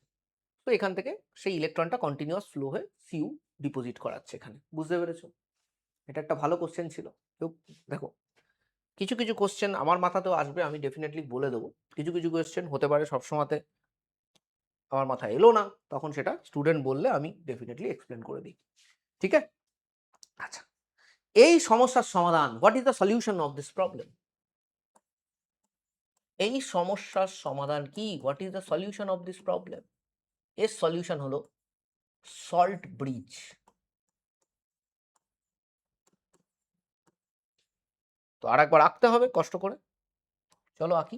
তো এখান থেকে সেই ইলেকট্রনটা কন্টিনিউয়াস ফ্লো হয়ে Cu ডিপোজিট করাচ্ছে এখানে। বুঝতে পেরেছো? এটা একটা ভালো কোশ্চেন ছিল। তো দেখো কিছু কিছু কোশ্চেন আমার মাথাতেও আসবে, আমি ডেফিনেটলি বলে দেবো। কিছু কিছু কোশ্চেন হতে পারে সবসময়তে আমার মাথায় এলো না, তখন সেটা স্টুডেন্ট বললে আমি ডেফিনেটলি এক্সপ্লেন করে দিই, ঠিক আছে? আচ্ছা, এই সমস্যার সমাধান, what is the solution of this problem? এই সমস্যার সমাধান কি? What is the solution of this problem? এর সলিউশন হলো সল্ট ব্রিজ। তো আর একবার আঁকতে হবে কষ্ট করে, চলো আঁকি।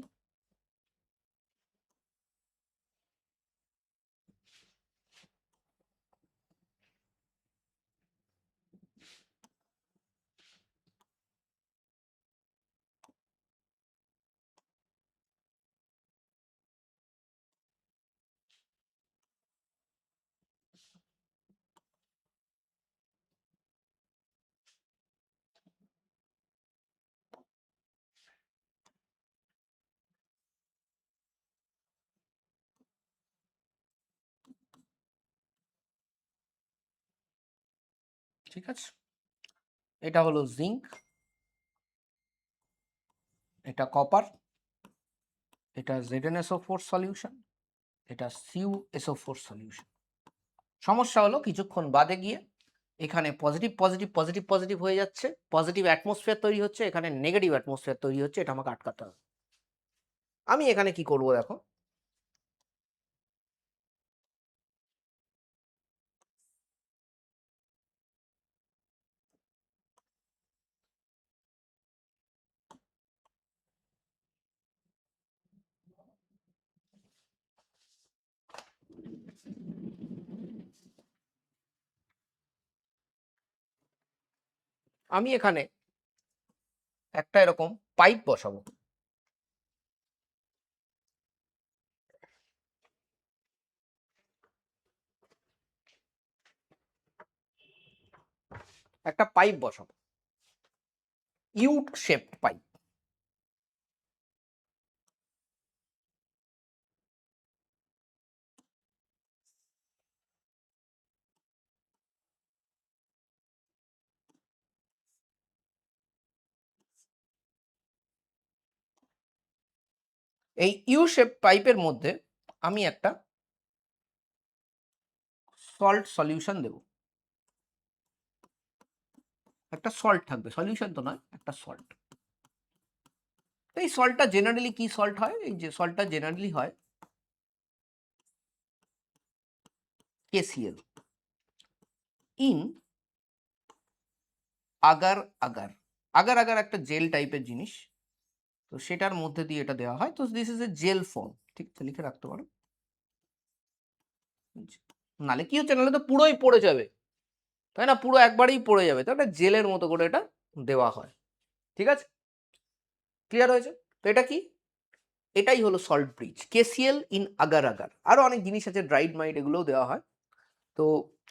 ঠিক আছে, এটা হলো জিঙ্ক, এটা কপার, এটা ZnSO4 সলিউশন, এটা CuSO4 সলিউশন। সমস্যা হলো কিছুক্ষণ বাদে গিয়ে এখানে পজিটিভ পজিটিভ পজিটিভ পজিটিভ হয়ে যাচ্ছে, পজিটিভ অ্যাটমসফিয়ার তৈরি হচ্ছে, এখানে নেগেটিভ অ্যাটমসফিয়ার তৈরি হচ্ছে, এটা আমাকে আটকাতে হবে। আমি এখানে কি করব দেখো, আমি এখানে একটা এরকম পাইপ বসাবো, একটা পাইপ বসাবো, ইউট শেপড পাইপ। এই ইউ শেপ পাইপের মধ্যে আমি একটা সল্ট সলিউশন দেব, একটা সল্ট থাকবে, সলিউশন তো নয়, একটা সল্ট। এই সল্টটা জেনারেলি কি সল্ট হয়, এই যে সল্টটা জেনারেলি হয় KCl in agar agar. Agar agar একটা জেল টাইপের জিনিস, তো সেটার মধ্যে দিয়ে এটা দেওয়া হয়। তো this is a gel form, ঠিক আছে, লিখে রাখতে পারো। নালে কি হচ্ছে, নাহলে তো পুরোই পড়ে যাবে, তাই না, পুরো একবারেই পড়ে যাবে, তো একটা জেলের মতো করে এটা দেওয়া হয়। ঠিক আছে, ক্লিয়ার হয়েছে? তো এটা কি, এটাই হলো salt bridge, KCl in agar agar. আরো অনেক জিনিস আছে, ড্রাইড মাইট, এগুলোও দেওয়া হয়। তো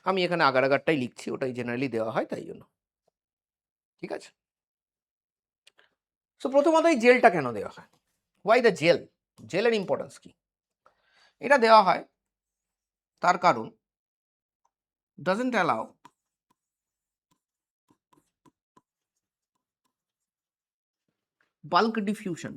আমি এখানে আগার আগারটাই লিখছি, ওটাই জেনারেলি দেওয়া হয় তাই জন্য। ঠিক আছে, সো প্রথমত এই জেলটা কেন দেওয়া হয়, ওয়াই দ্য জেল, জেলের ইম্পর্টেন্স কি? এটা দেওয়া হয় তার কারণ doesn't allow bulk diffusion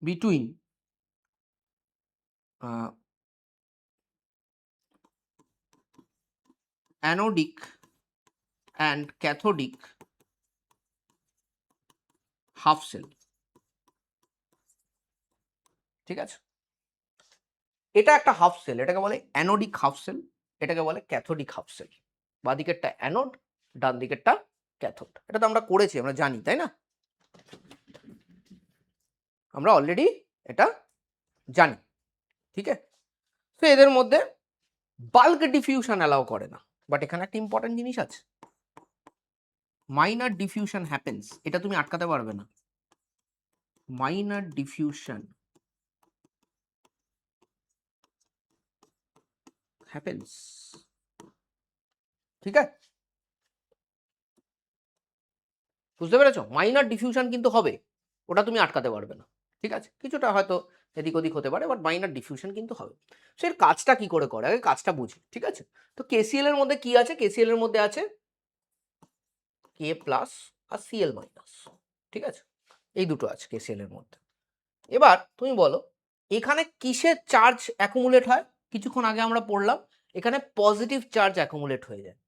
between anodic and cathodic half cell। ঠিক আছে, এটা একটা হাফ সেল, এটাকে বলে অ্যানোডিক হাফ সেল, এটাকে বলে ক্যাথোডিক হাফ সেল। বাঁ দিকেরটা অ্যানোড, ডান দিকেরটা ক্যাথোড। এটা তো আমরা করেছি, আমরা জানি, তাই না, আমরা অলরেডি এটা জানি। ঠিক আছে, তো এদের মধ্যে বাল্ক ডিফিউশন অ্যালাউ করে না, বাট এখানে একটা ইম্পর্টেন্ট জিনিস আছে, মাইনার ডিফিউশন হ্যাপেন্স, এটা তুমি আটকাতে পারবে না। মাইনার ডিফিউশন হ্যাপেন্স, ঠিক আছে, বুঝতে পেরেছো? মাইনার ডিফিউশন কিন্তু হবে, ওটা তুমি আটকাতে পারবে না। ঠিক আছে, কিছুটা হয়তো এদিক ওদিক হতে পারে, বাট মাইনার ডিফিউশন কিন্তু হবে। সে এর কাজটা কি করে করে, আগে কাজটা বুঝি। ঠিক আছে, তো KCl এর মধ্যে কি আছে, KCl এর মধ্যে আছে K প্লাস আর Cl মাইনাস। ঠিক আছে, এই দুটো আছে KCl এর মধ্যে। এবার তুমি বলো এখানে কিসের চার্জ অ্যাকুমুলেট হয়, কিছুক্ষণ আগে আমরা পড়লাম এখানে পজিটিভ চার্জ অ্যাকুমুলেট হয়ে যায়।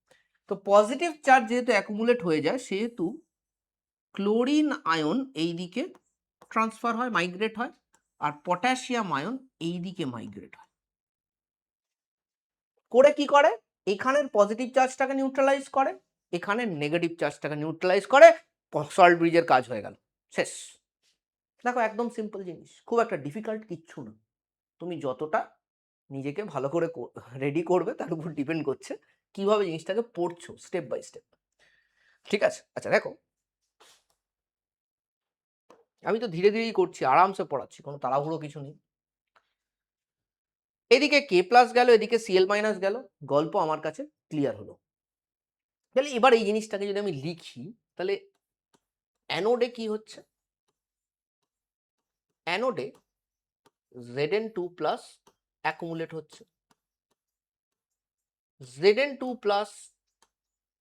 তো পজিটিভ চার্জ যেহেতু অ্যাকুমুলেট হয়ে যায়, সেহেতু ক্লোরিন আয়ন এই দিকে ট্রান্সফার হয়, মাইগ্রেট হয়, আর পটাশিয়াম আয়ন এই দিকে মাইগ্রেট হয়। করে কি করে, এখানের পজিটিভ চার্জটাকে নিউট্রালাইজ করে, এখানের নেগেটিভ চার্জটাকে নিউট্রালাইজ করে, সল্ট ব্রিজের কাজ হয়ে গেল, শেষ। দেখো একদম সিম্পল জিনিস, খুব একটা ডিফিকাল্ট কিচ্ছু না। তুমি যতটা নিজেকে ভালো করে রেডি করবে তার উপর ডিপেন্ড করছে কিভাবে জিনিসটাকে পড়ছো স্টেপ বাই স্টেপ। ঠিক আছে, আচ্ছা দেখো আমি তো ধীরে ধীরেই করছি, আরামসে পড়াচ্ছি, কোনো তাড়াহুড়ো কিছু নেই। এদিকে K প্লাস গেল, এদিকে Cl মাইনাস গেল, গল্প আমার কাছে ক্লিয়ার হলো। তাহলে এবার এই জিনিসটাকে যদি আমি লিখি, তাহলে অ্যানোডে কি হচ্ছে, অ্যানোডে Zn2 প্লাস অ্যাকুমুলেট হচ্ছে। Zn2 প্লাস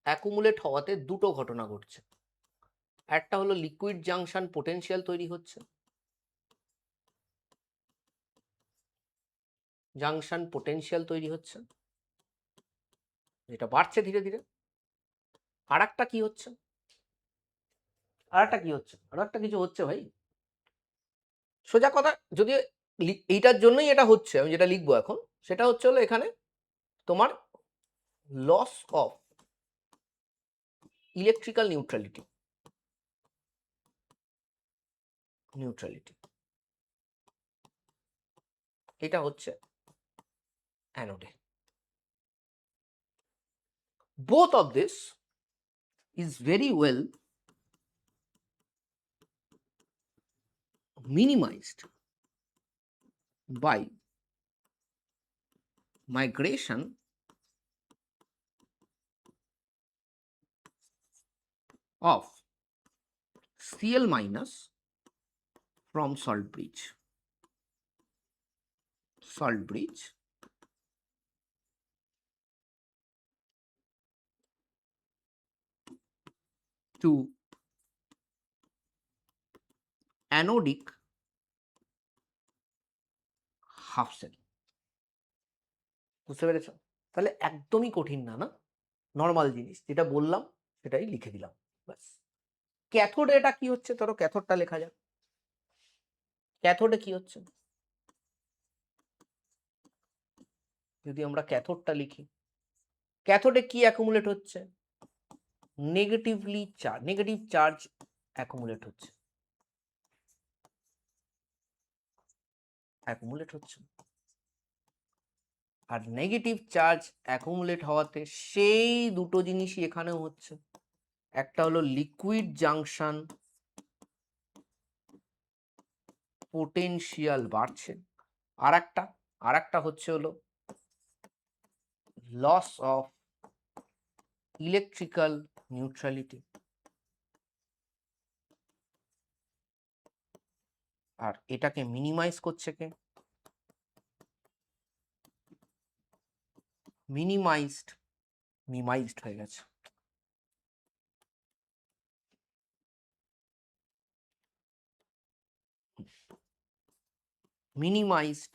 অ্যাকুমুলেট হওয়াতে দুটো ঘটনা ঘটছে। একটা হলো লিকুইড জাংশন পোটেনশিয়াল তৈরি হচ্ছে, জাংশন পোটেনশিয়াল তৈরি হচ্ছে, যেটা বাড়ছে ধীরে ধীরে। আর একটা কি হচ্ছে, আর একটা কিছু হচ্ছে ভাই, সোজা কথা। যদি এইটার জন্যই এটা হচ্ছে, আমি যেটা লিখবো এখন সেটা হচ্ছে হলো এখানে তোমার লস অফ ইলেকট্রিক্যাল নিউট্রালিটি। এটা হচ্ছে অ্যানোডে। both of this is very well minimized by migration of Cl minus from salt bridge to anodic half cell। বুঝতে পেরেছ? তাহলে একদমই কঠিন না, না নর্মাল জিনিস, যেটা বললাম সেটাই লিখে দিলাম ব্যাস। ক্যাথোডে এটা কি হচ্ছে, ধরো ক্যাথোডটা লেখা যাক। ক্যাথোডে কি হচ্ছে, যদি আমরা ক্যাথোডটা লিখি, ক্যাথোডে কি অ্যাকুমুলেট হচ্ছে, নেগেটিভ চার্জ অ্যাকুমুলেট হচ্ছে, আর নেগেটিভ চার্জ অ্যাকুমুলেট হওয়াতে সেই দুটো জিনিসই এখানেও হচ্ছে। একটা হলো লিকুইড জাংশন পোটেনশিয়াল বাড়ছে, আর একটা হচ্ছে হলো লস অফ ইলেকট্রিক্যাল নিউট্রালিটি। আর এটাকে মিনিমাইজ করছে কে, মিমাইজড হয়ে গেছে। Minimised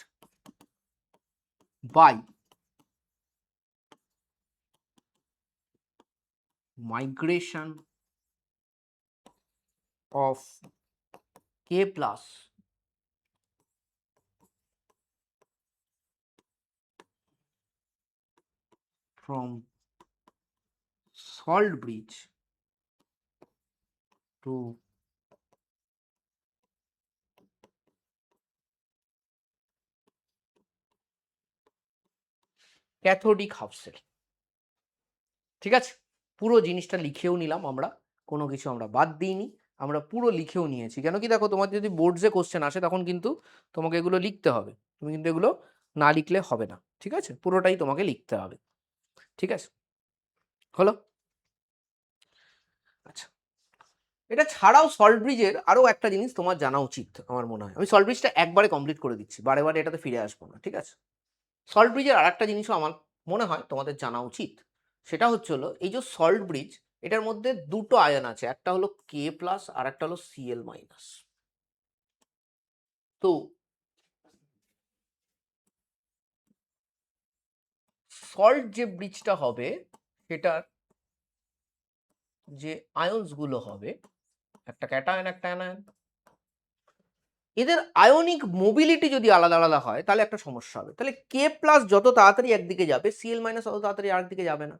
by migration of K plus from salt bridge to cathodic half cell. ঠিক আছে, পুরো জিনিসটা লিখেও নিলাম আমরা, কোনো কিছু আমরা বাদ দিইনি, আমরা পুরো লিখেও নিয়েছি। কেন কি দেখো, তোমার যদি বোর্ডসে কোশ্চেন আসে তখন কিন্তু তোমাকে এগুলো লিখতে হবে, তুমি কিন্তু এগুলো না লিখলে হবে না। ঠিক আছে, পুরোটাই তোমাকে লিখতে হবে। ঠিক আছে, হলো। আচ্ছা, এটা ছাড়াও সল্ট ব্রিজের আরও একটা জিনিস তোমার জানা উচিত আমার মনে হয়। আমি সল্ট ব্রিজটা একবারে কমপ্লিট করে দিচ্ছি, বারে বারে এটাতে ফিরে আসবো না। ঠিক আছে, সল্ট ব্রিজের আর একটা জিনিসও আমার মনে হয় তোমাদের জানা উচিত, সেটা হচ্ছে হলো এই যে সল্ট ব্রিজ, এটার মধ্যে দুটো আয়ন আছে, একটা হলো কে প্লাস আর একটা হলো সিএল মাইনাস। তো সল্ট যে ব্রিজটা হবে সেটার যে আয়ন্স গুলো হবে, একটা ক্যাটায়ন একটা অ্যানায়ন, এদের আয়নিক মোবিলিটি যদি আলাদা আলাদা হয় তাহলে একটা সমস্যা হবে। তাহলে কে প্লাস যত তাড়াতাড়ি একদিকে যাবে, সিএল মাইনাস তত তাড়াতাড়ি আরেকদিকে যাবে না।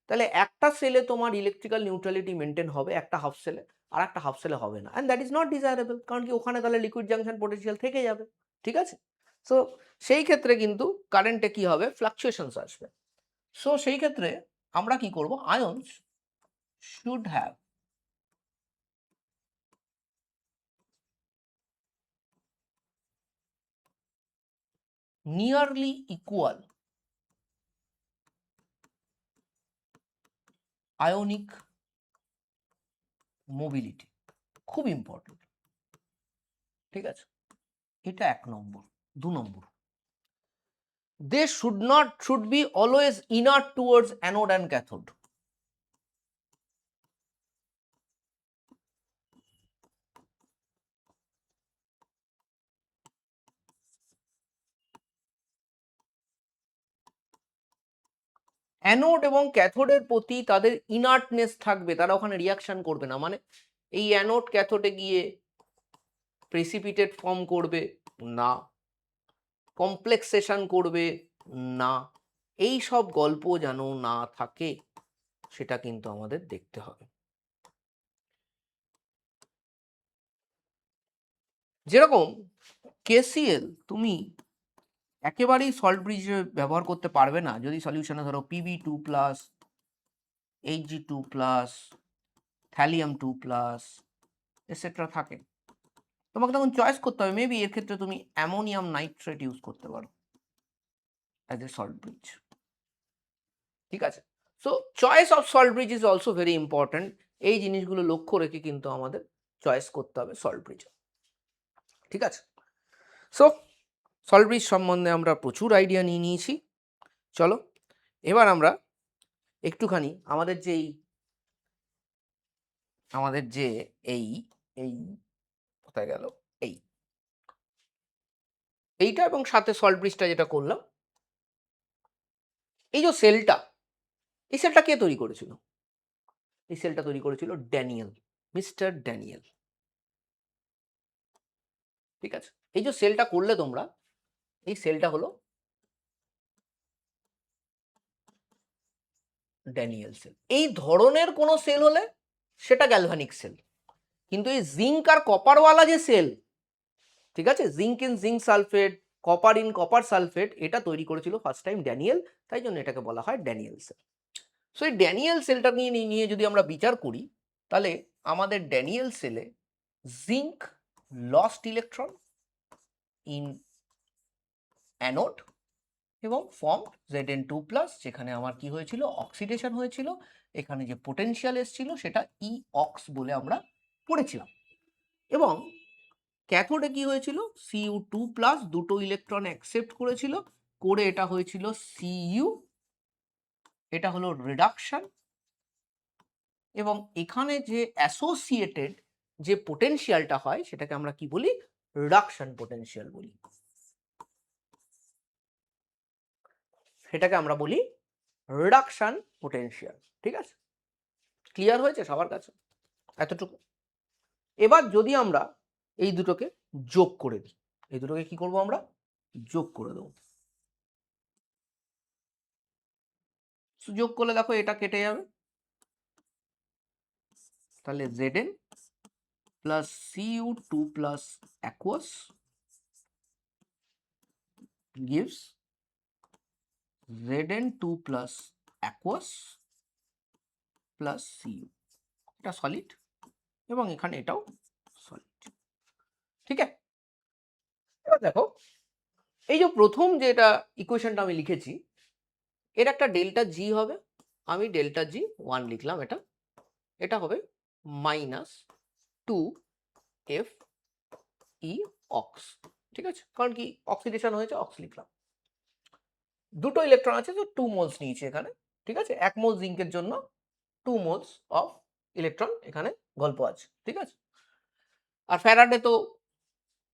তাহলে একটা সেলে তোমার ইলেকট্রিক্যাল নিউট্রালিটি মেনটেন হবে, একটা হাফ সেলে, আর একটা হাফ সেলে হবে না, and that is not desirable. কারণ কি, ওখানে তাহলে লিকুইড জাংশন পোটেনশিয়াল থেকে যাবে। ঠিক আছে, সো সেই ক্ষেত্রে কিন্তু কারেন্টে কি হবে, ফ্লাকচুয়েশনস আসবে। সো সেই ক্ষেত্রে আমরা কি করব, আয়ন্স should have nearly equal ionic mobility. খুব ইম্পর্টেন্ট। ঠিক আছে, এটা 1 নম্বর। 2 নম্বর, they should be always inert towards anode and cathode. Anode এবং ক্যাথোডের প্রতি তাদের ইনার্টনেস থাকবে, তারা ওখানে রিয়াকশন করবে না। মানে এই অ্যানোড ক্যাথোডে গিয়ে প্রেসিপিটেট ফর্ম করবে না, কমপ্লেক্সেশন করবে না, এই সব গল্প যেন না থাকে সেটা কিন্তু আমাদের দেখতে হবে। যেরকম KCl তুমি একেবারেই সল্ট ব্রিজ ব্যবহার করতে পারবে না যদি সলিউশনে ধরো Pb2+, Hg2+, থ্যালিয়াম 2+, এটসেট্রা থাকে। তোমাকে তখন চয়েস করতে হবে, মেবি এর ক্ষেত্রে তুমি অ্যামোনিয়াম নাইট্রেট ইউজ করতে পারো অ্যাজ এ সল্ট ব্রিজ। ঠিক আছে, so choice of salt bridge is also very important. এই জিনিসগুলো লক্ষ্য রেখে কিন্তু আমাদের চয়েস করতে হবে সল্ট ব্রিজ। ঠিক আছে, সো সল্ট ব্রিজ সম্বন্ধে আমরা প্রচুর আইডিয়া নিয়ে নিয়েছি। চলো এবার আমরা একটুখানি আমাদের যে এই কোথায় গেল, এইটা এবং সাথে সল্ট ব্রিজটা যেটা করলাম, এই যে সেলটা, এই সেলটা কে তৈরি করেছিল? এই সেলটা তৈরি করেছিল ড্যানিয়েল, মিস্টার ড্যানিয়েল। ঠিক আছে, এই যে সেলটা করলে তোমরা, এই সেলটা হলো ড্যানিয়েল সেল। এই ধরনের কোনো সেল হলে সেটা গ্যালভানিক সেল, কিন্তু এই জিঙ্ক আর কপারওয়ালা যে সেল, ঠিক আছে, zinc in zinc sulphate, copper in copper sulphate, এটা তৈরি করেছিল ফার্স্ট টাইম ড্যানিয়েল, তাই জন্য এটাকে বলা হয় ড্যানিয়েল সেল। সো এই ড্যানিয়েল সেলটা নিয়ে যদি আমরা বিচার করি, তাহলে আমাদের ড্যানিয়েল সেলে zinc lost electron in anode এবং ফর্ম Zn2+, যেখানে আমার কি হয়েছিল, অক্সিডেশন হয়েছিল। এখানে যে পোটেনশিয়াল এসেছিল সেটা অক্স বলে আমরা পড়েছিলাম। এবং ক্যাথোডে কি হয়েছিল, Cu2+, দুটো ইলেকট্রন অ্যাকসেপ্ট করেছিল, করে এটা হয়েছিল Cu, এটা হলো রিডাকশন। এবং এখানে যে অ্যাসোসিয়েটেড যে পোটেনশিয়ালটা হয় সেটাকে আমরা কি বলি, রিডাকশন পোটেনশিয়াল বলি। সেটাকে আমরা বলি রিডাকশন পোটেনশিয়াল। ঠিক আছে, ক্লিয়ার হয়েছে সবার কাছে এতটুকু? এবার যদি আমরা এই দুটোকে যোগ করে দিই, এই দুটোকে কি করব, আমরা যোগ করে দেবো। যোগ করলে দেখো এটা কেটে যাবে, তাহলে Zn plus Cu2+ aqueous gives Zn2+ aqueous plus Cu, এটা সলিড এবং এখানে এটাও সলিড। ঠিক আছে, এবার দেখো এই যে প্রথম যেটা ইকুয়েশনটা আমি লিখেছি, এর একটা ডেল্টা জি হবে, আমি ডেল্টা জি 1 লিখলাম, এটা হবে -2 Fe অক্স। ঠিক আছে, কারণ কি অক্সিডেশন হয়েছে, অক্স লিখলাম। দুটো ইলেকট্রন আছে, তো 2 মোলস নিয়েছি এখানে। ঠিক আছে, 1 মোল জিঙ্কের জন্য 2 মোলস অফ ইলেকট্রন এখানে গল্প আছে। ঠিক আছে, আর ফ্যারাডে তো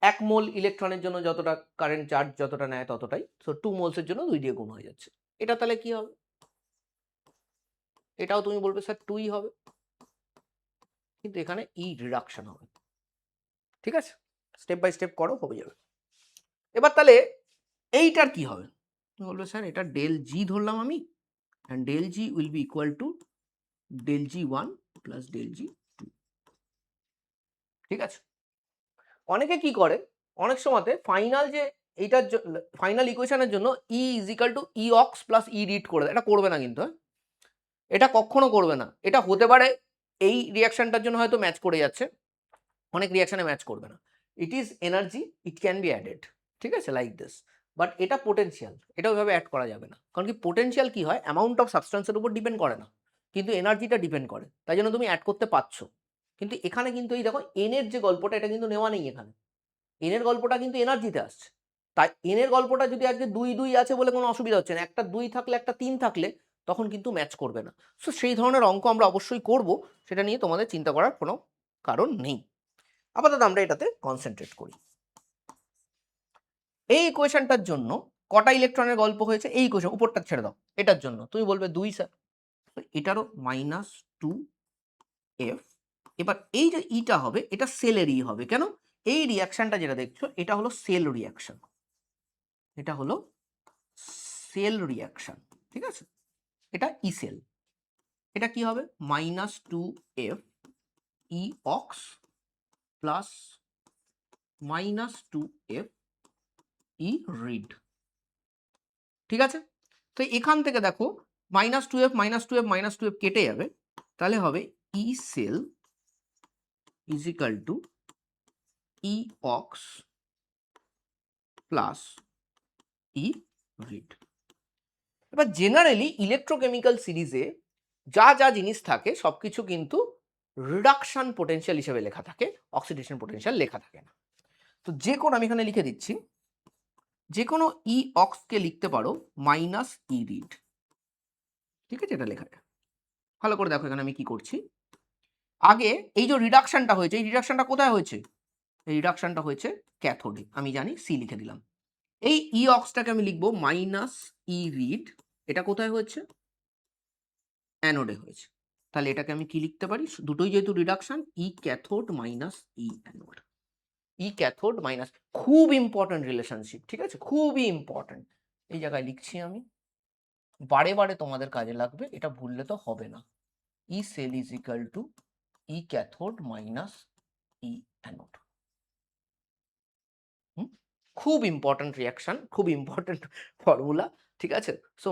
1 মোল ইলেকট্রনের জন্য যতটা কারেন্ট চার্জ যতটা নেয় ততটাই, সো 2 মোলসের জন্য 2 দিয়ে গুণ হয়ে যাচ্ছে। এটা তাহলে কি হবে, এটাও তুমি বলবে স্যার 2ই হবে, কিন্তু এখানে রিডাকশন হবে। ঠিক আছে, স্টেপ বাই স্টেপ করো, হয়ে যাবে। এবার তাহলে এইটার কি হবে, তুমি বলবে স্যার এটা ডেল জি ধরলাম আমি, and del G will be equal to del G one plus del G two. ঠিক আছে, অনেকে কি করে, অনেক সময়তে ফাইনাল যে এইটার ফাইনাল ইকুয়েশনের জন্য ই অক্স প্লাস রিড করে দেয়। এটা করবে না কিন্তু, এটা কখনো করবে না। এটা হতে পারে এই রিয়াকশনটার জন্য হয়তো ম্যাচ করে যাচ্ছে, অনেক রিয়াকশনে ম্যাচ করবে না। It is energy, it can be added. ঠিক আছে, লাইক দিস, বাট এটা পোটেনশিয়াল, এটা ওইভাবে অ্যাড করা যাবে না। কারণ কি পোটেনশিয়াল কি হয়, অ্যামাউন্ট অফ সাবস্টেন্সের উপর ডিপেন্ড করে না, কিন্তু এনার্জিটা ডিপেন্ড করে, তাই জন্য তুমি অ্যাড করতে পারছো। কিন্তু এখানে কিন্তু এই দেখো এন এর যে গল্পটা, এটা কিন্তু নেওয়া নেই এখানে, এন এর গল্পটা কিন্তু এনার্জিতে আসছে, তাই এন এর গল্পটা যদি আজকে 2 2 আছে বলে কোনো অসুবিধা হচ্ছে না, একটা 2 থাকলে একটা 3 থাকলে তখন কিন্তু ম্যাচ করবে না। সো সেই ধরনের অঙ্ক আমরা অবশ্যই করব, সেটা নিয়ে তোমাদের চিন্তা করার কোনো কারণ নেই। আপাতত আমরা এটাতে কনসেন্ট্রেট করি। এই ইকুয়েশনটার জন্য কটা ইলেকট্রনের গল্প হয়েছে, এই ইকুয়েশন উপরটা ছেড়ে দাও, এটার জন্য তুমি বলবে 2 স্যার, এটারও -2f। এবার এই যে ইটা হবে এটা সেলেরই হবে, কেন? এই রিয়াকশনটা যেটা দেখছো এটা হলো সেল রিয়াকশন, এটা হলো সেল রিয়াকশন, ঠিক আছে? এটা ই সেল, এটা কি হবে -2f ই অক্স প্লাস -2f ই রিড, ঠিক আছে? তো এখান থেকে দেখো -2f -2f কেটে যাবে, তাহলে হবে E cell is equal to E ox plus E red. এবার জেনারেলি ইলেকট্রোকেমিক্যাল সিরিজে যা যা জিনিস থাকে সবকিছু কিন্তু রিডাকশন পোটেনশিয়াল হিসেবে লেখা থাকে, অক্সিডেশন পোটেনশিয়াল লেখা থাকে না। তো যে কোনো, আমি এখানে লিখে দিচ্ছি, যে কোনো ই অক্সকে লিখতে পারো মাইনাস ই রিড, ঠিক আছে? এটা লেখা যায়। ভালো করে দেখো এখানে আমি কি করছি। আগে এই যে রিডাকশনটা হয়েছে, এই রিডাকশনটা কোথায় হয়েছে? এই রিডাকশনটা হয়েছে ক্যাথোডে, আমি জানি সি লিখে দিলাম। এই ই অক্সটাকে আমি লিখবো মাইনাস ই রিড, এটা কোথায় হয়েছে? অ্যানোডে হয়েছে। তাহলে এটাকে আমি কি লিখতে পারি? দুটোই যেহেতু রিডাকশন, ই ক্যাথোড মাইনাস ই অ্যানোড। ই ক্যাথোড মাইনাস, খুব ইম্পর্টেন্ট রিলেশনশিপ, ঠিক আছে? খুবই ইম্পর্টেন্ট। এই জায়গায় লিখছি আমি, বারে বারে তোমাদের কাজে লাগবে, এটা ভুললে তো হবে না। E cell is equal to E cathode minus E anode. খুব ইম্পর্টেন্ট রিয়াকশন, খুব ইম্পর্টেন্ট ফর্মুলা, ঠিক আছে? সো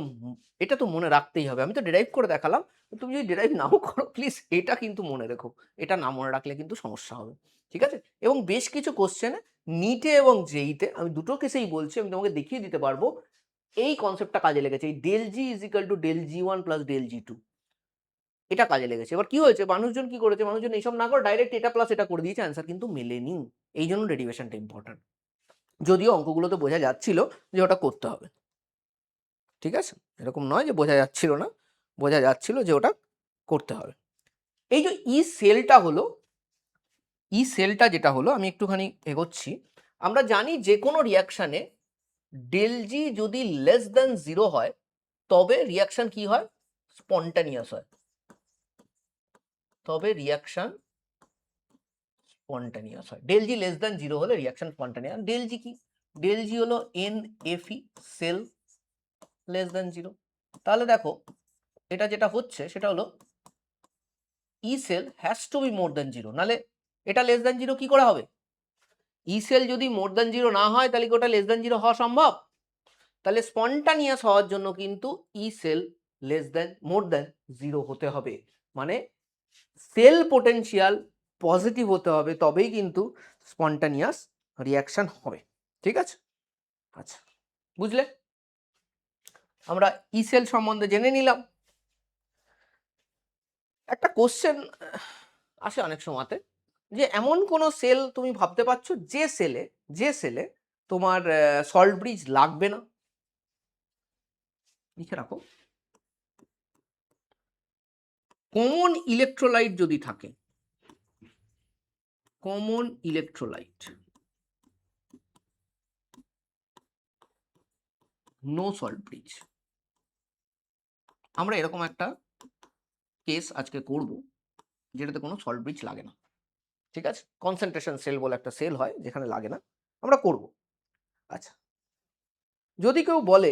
এটা তো মনে রাখতেই হবে। আমি তো ডেরাইভ করে দেখালাম, তুমি যদি ডেরাইভ নাও করো প্লিজ এটা কিন্তু মনে রেখো, এটা না মনে রাখলে কিন্তু সমস্যা হবে, ঠিক আছে? এবং বেশ কিছু কোশ্চেনে নিটে এবং জেইতে, আমি দুটো কেসেই বলছি, আমি তোমাকে দেখিয়ে দিতে পারবো এই কনসেপ্টটা কাজে লেগেছে, এই del G is equal to del G one plus del G two, এটা কাজে লেগেছে। এবার কি হয়েছে, মানুষজন কি করেছে, মানুষজন এইসব না করে ডাইরেক্ট এটা প্লাস এটা করে দিয়েছে, অ্যান্সার কিন্তু মেলেনি। এই জন্য ডেরিভেশনটা ইম্পর্টেন্ট, যদিও অঙ্কগুলোতে বোঝা যাচ্ছিল যে ওটা করতে হবে, ঠিক আছে? এরকম নয় যে বোঝা যাচ্ছিল না, বোঝা যাচ্ছিল যে ওটা করতে হবে। এই যে ই সেলটা হলো, ই সেলটা যেটা হলো, আমি একটুখানি এগোচ্ছি। আমরা জানি যে কোনো রিয়াকশানে ডেল জি যদি লেস দেন 0 হয় তবে রিয়াকশন কি হয়? স্পন্টানিয়াস হয়, তবে রিয়াকশন স্পন্টানিয়াস হয়। ডেল জি লেস দেন 0 হলে রিয়াকশন স্পন্টানিয়াস। ডেল জি কি? ডেল জি হলো n F E, cell less than 0। তাহলে দেখো এটা যেটা হচ্ছে সেটা হলো E cell has to be more than 0, নাহলে এটা লেস দেন 0 কি করে হবে? ই সেল যদি মোর দেন 0 না হয় তাহলে কি ওটা লেস দেন 0 হওয়া সম্ভব? তাহলে স্পন্টানিয়াস হওয়ার জন্য কিন্তু ই সেল লেস দেন মোর দেন 0 হতে হবে, মানে সেল পোটেনশিয়াল পজিটিভ হতে হবে, তবেই কিন্তু স্পন্টানিয়াস রিয়াকশন হবে, ঠিক আছে? আচ্ছা, বুঝলে? আমরা ই সেল সম্বন্ধে জেনে নিলাম। একটা কোশ্চেন আসে অনেক সময়তে, যে এমন কোন সেল তুমি ভাবতে পারছো যে সেলে তোমার সল্ট ব্রিজ লাগবে না? লিখে রাখো, কমন ইলেকট্রোলাইট যদি থাকে, common electrolyte, no salt bridge. আমরা এরকম একটা কেস আজকে করব যেটাতে কোনো সল্ট ব্রিজ লাগে না, ঠিক আছে? কনসেন্ট্রেশন সেল বলে একটা সেল হয় যেখানে লাগে না, আমরা করব। আচ্ছা, যদি কেউ বলে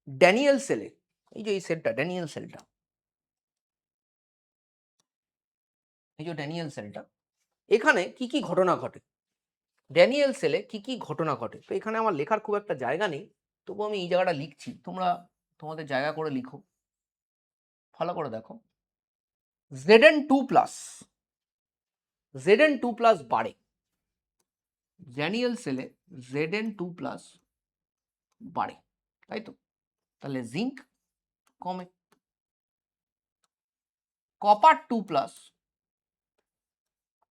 ড্যানিয়েল সেলে, এই যে এই সেলটা ড্যানিয়েল সেলটা, এই যে ড্যানিয়েল সেলটা, এখানে কি কি ঘটনা ঘটে, ড্যানিয়েল সেলে কি কি ঘটনা ঘটে? তো এখানে আমার লেখার খুব একটা জায়গা নেই, তবু আমি এই জায়গাটা লিখছি, তোমরা তোমাদের জায়গা করে লিখো, ভালো করে দেখো। Zn2+ বাড়ে, ড্যানিয়েল সেলে Zn2+ বাড়ে, তাই তো? তাহলে জিঙ্ক কমে, কপার 2+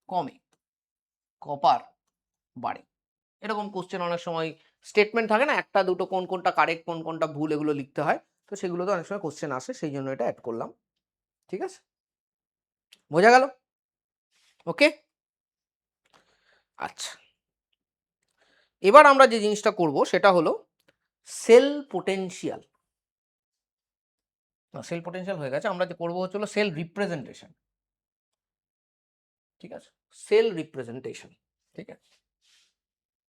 কমে, কপার বাড়ে। এরকম কোশ্চেন অনেক সময় স্টেটমেন্ট থাকে না, একটা দুটো কোন কোনটা কারেক্ট কোন কোনটা ভুল এগুলো লিখতে হয়, তো সেগুলোতে অনেক সময় কোশ্চেন আসে, সেই জন্য এটা অ্যাড করলাম। ঠিক আছে, বোঝা গেল? ওকে, আচ্ছা, এবার আমরা যে জিনিসটা করব সেটা হলো সেল পোটেনশিয়াল। সেল পোটেনশিয়াল হয়ে গেছে, আমরা যে করবো হচ্ছে সেল রিপ্রেজেন্টেশন। ঠিক আছে, সেল রিপ্রেজেন্টেশন। ঠিক আছে,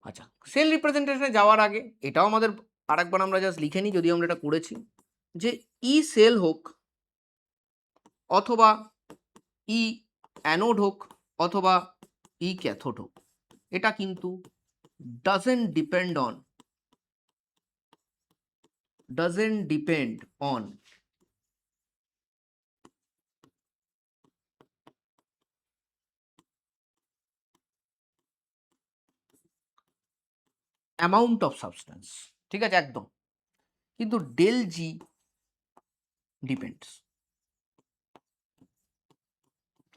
আচ্ছা, সেল রিপ্রেজেন্টেশনে যাওয়ার আগে এটাও আমাদের আরেকবার আমরা জাস্ট লিখে নিই, যদি আমরা এটা করেছি, যে ই সেল হোক অথবা ই অ্যানোড হোক অথবা ই ক্যাথোড হোক, এটা কিন্তু doesn't depend on amount of substance. ঠিক আছে, একদম, কিন্তু ডেল জি ডিপেন্ডস।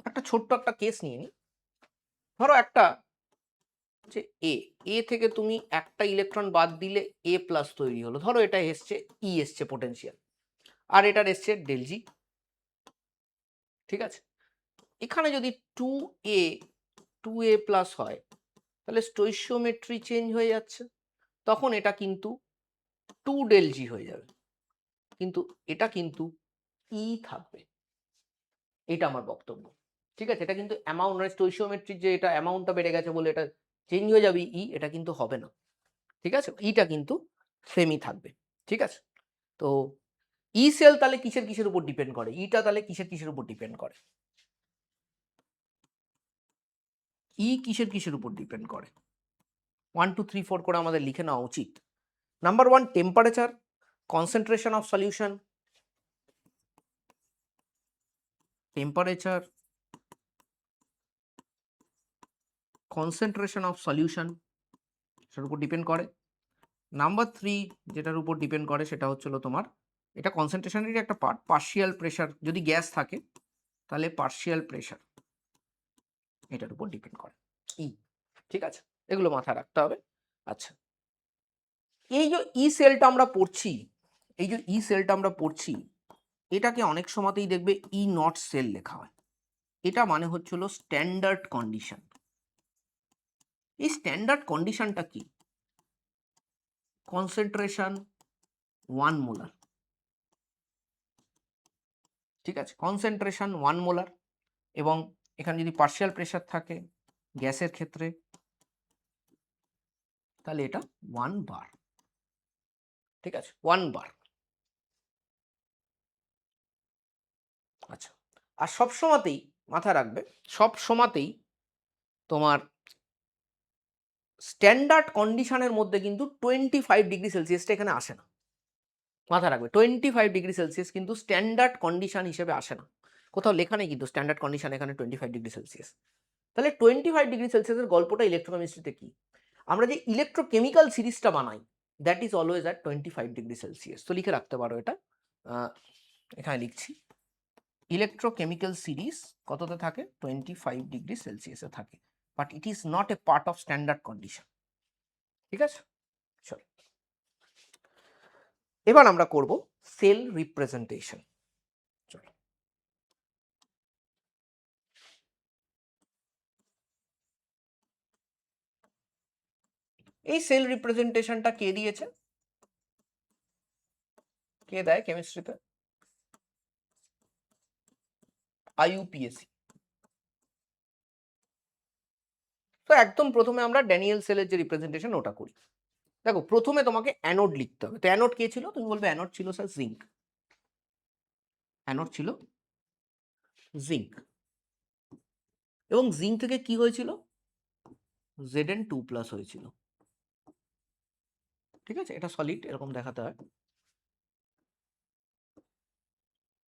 একটা ছোট্ট একটা কেস নিয়ে নিই, ধরো একটা যে এ থেকে তুমি একটা ইলেকট্রন বাদ দিলে এ প্লাস তৈরি হলো, ধরো এটা এসছে ই এসছে পোটেনশিয়াল, আর এটার এসছে ডেল জি। ঠিক আছে, এখানে যদি এ টু এ প্লাস হয়, তাহলে স্টোইচিওমেট্রি চেঞ্জ হয়ে যাচ্ছে, তখন এটা কিন্তু টু ডেল জি হয়ে যাবে, কিন্তু এটা কিন্তু ই থাকবে। এটা আমার বক্তব্য। ঠিক আছে, এটা কিন্তু অ্যামাউন্ট মানে স্টোইচিওমেট্রির যে এটা অ্যামাউন্টটা বেড়ে গেছে বলে এটা চেঞ্জ হয়ে যাবে ই, এটা কিন্তু হবে না। ঠিক আছে, ইটা কিন্তু সেমই থাকবে। ঠিক আছে, তো ই সেল তাহলে কিসের কিসের উপর ডিপেন্ড করে, ইটা তাহলে কিসের কিসের উপর ডিপেন্ড করে, ই কিসের কিসের উপর ডিপেন্ড করে? 1 2 3 4 করে আমাদের লিখে নেওয়া উচিত। Number 1 temperature, concentration of solution, temperature concentration of solution, সেটার উপর ডিপেন্ড করে। নাম্বার 3 যেটার উপর ডিপেন্ড করে সেটা হচ্ছিল তোমার, এটা কনসেন্ট্রেশনেরই একটা পার্ট, পার্শিয়াল প্রেশার, যদি গ্যাস থাকে তাহলে পার্শিয়াল প্রেশার এটার উপর ডিপেন্ড করে ই। ঠিক আছে, এগুলো মাথায় রাখতে হবে। আচ্ছা, এই যে ই সেলটা আমরা পড়ছি, এই যে ই সেলটা আমরা পড়ছি, এটাকে অনেক সময়তেই দেখবে ই নট সেল লেখা হয়। এটা মানে হচ্ছিল স্ট্যান্ডার্ড কন্ডিশন। এই স্ট্যান্ডার্ড কন্ডিশনটা কি? Concentration 1 molar. ঠিক আছে, কনসেন্ট্রেশন 1 মোলার, এবং এখানে যদি পার্শিয়াল প্রেশার থাকে গ্যাসের ক্ষেত্রে, তাহলে এটা 1 বার। ঠিক আছে, 1 বার। আচ্ছা, আর সব সময়তেই মাথায় রাখবে, সব সময়তেই তোমার স্ট্যান্ডার্ড কন্ডিশনের মধ্যে কিন্তু 25°C এখানে আসে না। মাথায় রাখবে 25°C কিন্তু স্ট্যান্ডার্ড কন্ডিশন হিসেবে আসে না, কোথাও লেখা নেই কিন্তু স্ট্যান্ডার্ড কন্ডিশন এখানে 25°C। তাহলে 25°C এর গল্পটা ইলেকট্রোকেমিস্ট্রিতে কি? আমরা যে ইলেকট্রোকেমিক্যাল সিরিজটা বানাই, that is always at 25°C। তো লিখে রাখতে পারো এটা, এখানে লিখছি, ইলেকট্রোকেমিক্যাল সিরিজ কততে থাকে? 25°C থাকে, but it is not a part of standard condition. ঠিক আছে, চলো এবার আমরা করব সেল রিপ্রেজেন্টেশন। চলো, এই সেল রিপ্রেজেন্টেশনটা কে দিয়েছে? কে দেয় কেমিস্ট্রিতে? IUPAC। তো একদম প্রথমে আমরা ড্যানিয়েল সেলের যে রিপ্রেজেন্টেশন ওটা করি। দেখো, প্রথমে তোমাকে অ্যানোড লিখতে হবে। তো অ্যানোড কে ছিল? তুমি বলবে অ্যানোড ছিল স্যার জিঙ্ক। অ্যানোড ছিল জিঙ্ক, এবং জিঙ্ক থেকে কি হয়েছিল? Zn2+ হয়েছিল। ঠিক আছে, এটা সলিড এরকম দেখাতে হয়।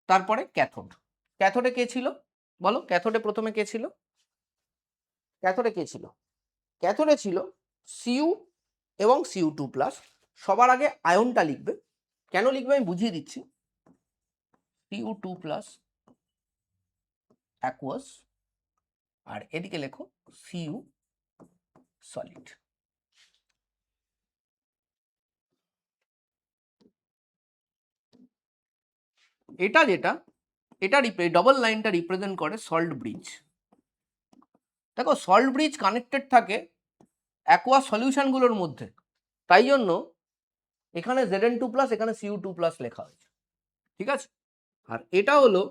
তারপরে ক্যাথোড, ক্যাথোডে কে ছিল বলো? ক্যাথোডে প্রথমে কে ছিল? ক্যাথোডে কে ছিল? ক্যাথোডে ছিল Cu এবং Cu2+। সবার আগে আয়নটা লিখবে, কেন লিখবে আমি বুঝিয়ে দিচ্ছি। Cu2+ অ্যাকুয়াস, আর এদিকে লেখো Cu সলিড। এটা যেটা এটা ডবল লাইনটা রিপ্রেজেন্ট করে সল্ট ব্রিজ। দেখো সল্ট ব্রিজ কানেক্টেড থাকে অ্যাকোয়া সলিউশনগুলোর মধ্যে, তাই জন্য এখানে Zn2+ এখানে Cu2+ লেখা হয়েছে, ঠিক আছে। আর এটা হলো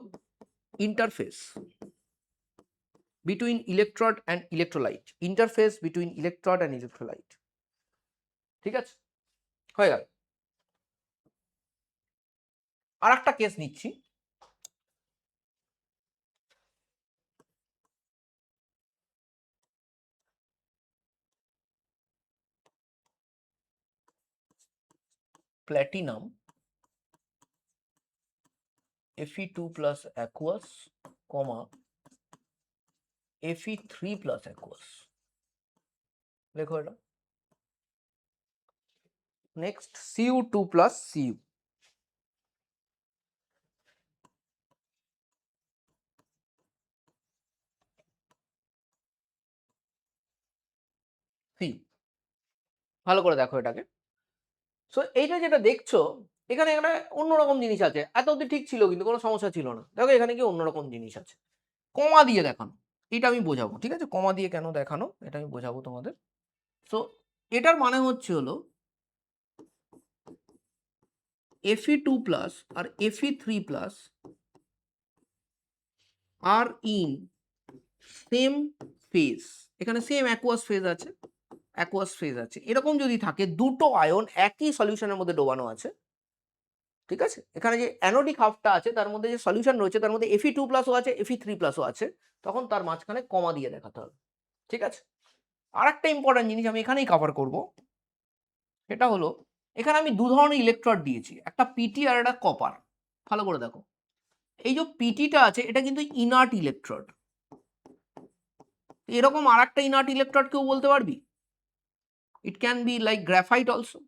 interface between electrode and electrolyte, interface between electrode and electrolyte, ঠিক আছে, হয়ে গেল। আর একটা কেস নিচ্ছি, platinum Fe2+ aqueous, Fe3+ aqueous, দেখো এটা। নেক্সট Cu2+ Cu, সি, ভালো করে দেখো এটাকে। সো এইটা যেটা দেখছো এখানে একটা অন্যরকম জিনিস আছে, এত অব্দি ঠিক ছিল কিন্তু কোনো সমস্যা ছিল না, দেখো এখানে কি অন্যরকম জিনিস আছে, কমা দিয়ে দেখানো, এটা আমি বোঝাবো, ঠিক আছে, কমা দিয়ে কেন দেখানো এটা আমি বোঝাবো তোমাদের। সো এটার মানে হচ্ছে হলো Fe2+ আর Fe3+ আর ইন সেম ফেজ, এখানে সেম অ্যাকুয়াস ফেজ আছে, অ্যাকুয়াস ফেজ আছে, এরকম যদি থাকে দুটো আয়ন একই সলিউশনের মধ্যে ডোবানো আছে, ঠিক আছে, এখানে যে অ্যানোডিক হাফটা আছে তার মধ্যে যে সলিউশন রয়েছে তার মধ্যে Fe2+ও আছে Fe3+ও আছে, তখন তার মাঝখানে কমা দিয়ে দেখাতে হবে, ঠিক আছে। আর একটা ইম্পর্টেন্ট জিনিস আমি এখানেই কভার করব, সেটা হলো এখানে আমি দু ধরনের ইলেকট্রোড দিয়েছি, একটা পিটি আর একটা কপার। ভালো করে দেখো, এই যে পিটিটা আছে এটা কিন্তু ইনার্ট ইলেকট্রোড, এরকম আর একটা ইনার্ট ইলেকট্রোড কেউ বলতে পারবি? It can be like graphite also,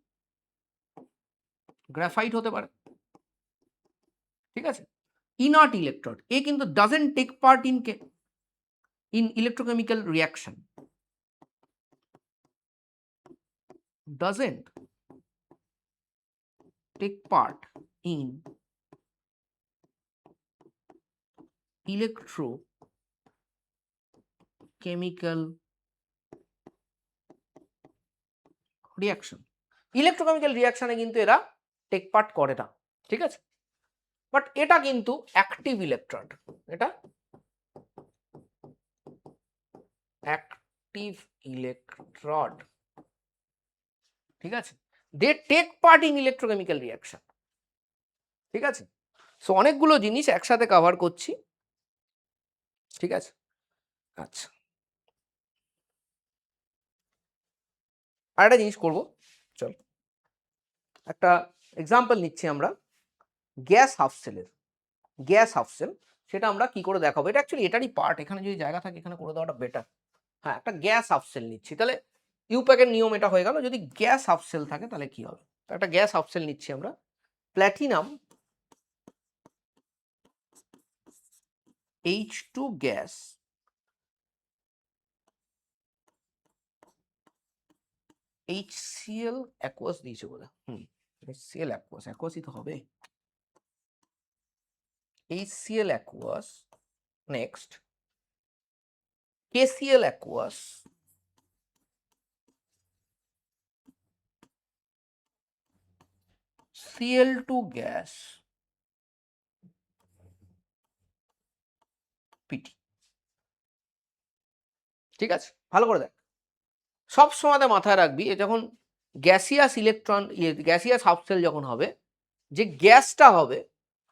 graphite হতে পারে, ঠিক আছে। ইনার্ট ইলেকট্রোড, এ কিন্তু doesn't take part in electrochemical reaction, doesn't take part in electrochemical reaction, electrochemical রিয়াকশনে কিন্তু এরা টেক পার্ট করে না, ঠিক আছে। বাট এটা কিন্তু অ্যাক্টিভ ইলেকট্রোড, এটা অ্যাক্টিভ ইলেকট্রোড, ঠিক আছে, they take part in electrochemical reaction, ঠিক আছে। সো অনেকগুলো জিনিস একসাথে কভার করছি, ঠিক আছে। আচ্ছা, আর একটা জিনিস করবো, চল একটা এক্সাম্পল নিচ্ছি আমরা গ্যাস হাফ সেলের, গ্যাস হাফ সেল, সেটা আমরা কি করে দেখাবো, এটা অ্যাকচুয়ালি এটারই পার্ট, এখানে যদি জায়গা থাকে এখানে করে দেওয়াটা বেটার। হ্যাঁ, একটা গ্যাস হাফ সেল নিচ্ছি, তাহলে ইউপ্যাকের নিয়ম এটা হয়ে গেল, যদি গ্যাস হাফ সেল থাকে তাহলে কি হবে, একটা গ্যাস হাফ সেল নিচ্ছি আমরা, platinum H2 gas HCl aqueous দিয়েছে বলে, HCl অ্যাকুয়াস, অ্যাকুয়াসই তো হবে, HCl aqueous, next KCl aqueous, Cl2 gas PT, ঠিক আছে। ভালো করে দেখ, সব সময় মাথায় রাখবি যখন gaseous electron gaseous half cell যখন হবে, যে গ্যাসটা হবে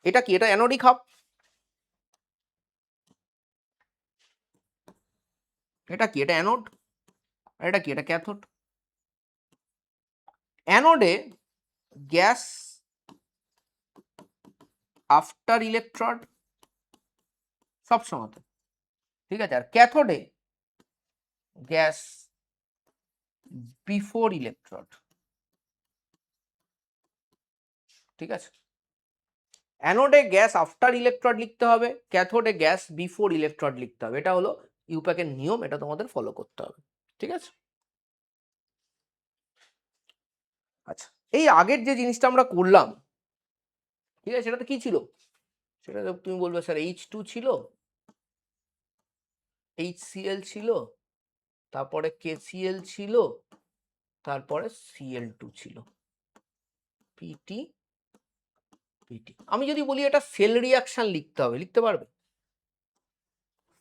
এটা কি, এটা অ্যানোডিক হাফ, এটা কি, এটা অ্যানোড, আর এটা কি, এটা ক্যাথোড। অ্যানোডে গ্যাস আফটার ইলেকট্রড সব সময়, ঠিক আছে, আর ক্যাথোডে গ্যাস বিফোর ইলেকট্রড, ঠিক আছে। অ্যানোডে গ্যাস আফটার ইলেকট্রড লিখতে হবে, ক্যাথোডে গ্যাস বিফোর ইলেকট্রড লিখতে হবে, এটা হলো ইউপ্যাকের নিয়ম, এটা তোমাদের ফলো করতে হবে, ঠিক আছে। আচ্ছা, এই আগের যে জিনিসটা আমরা করলাম, ঠিক আছে, সেটাতে কি ছিল, সেটা তুমি বলবে স্যার H2 ছিল, HCl ছিল, তারপরে KCl ছিল, তারপরে Cl2 ছিল, পিটি পিটি। আমি যদি বলি এটা সেল রিয়াকশন লিখতে হবে, লিখতে পারবে?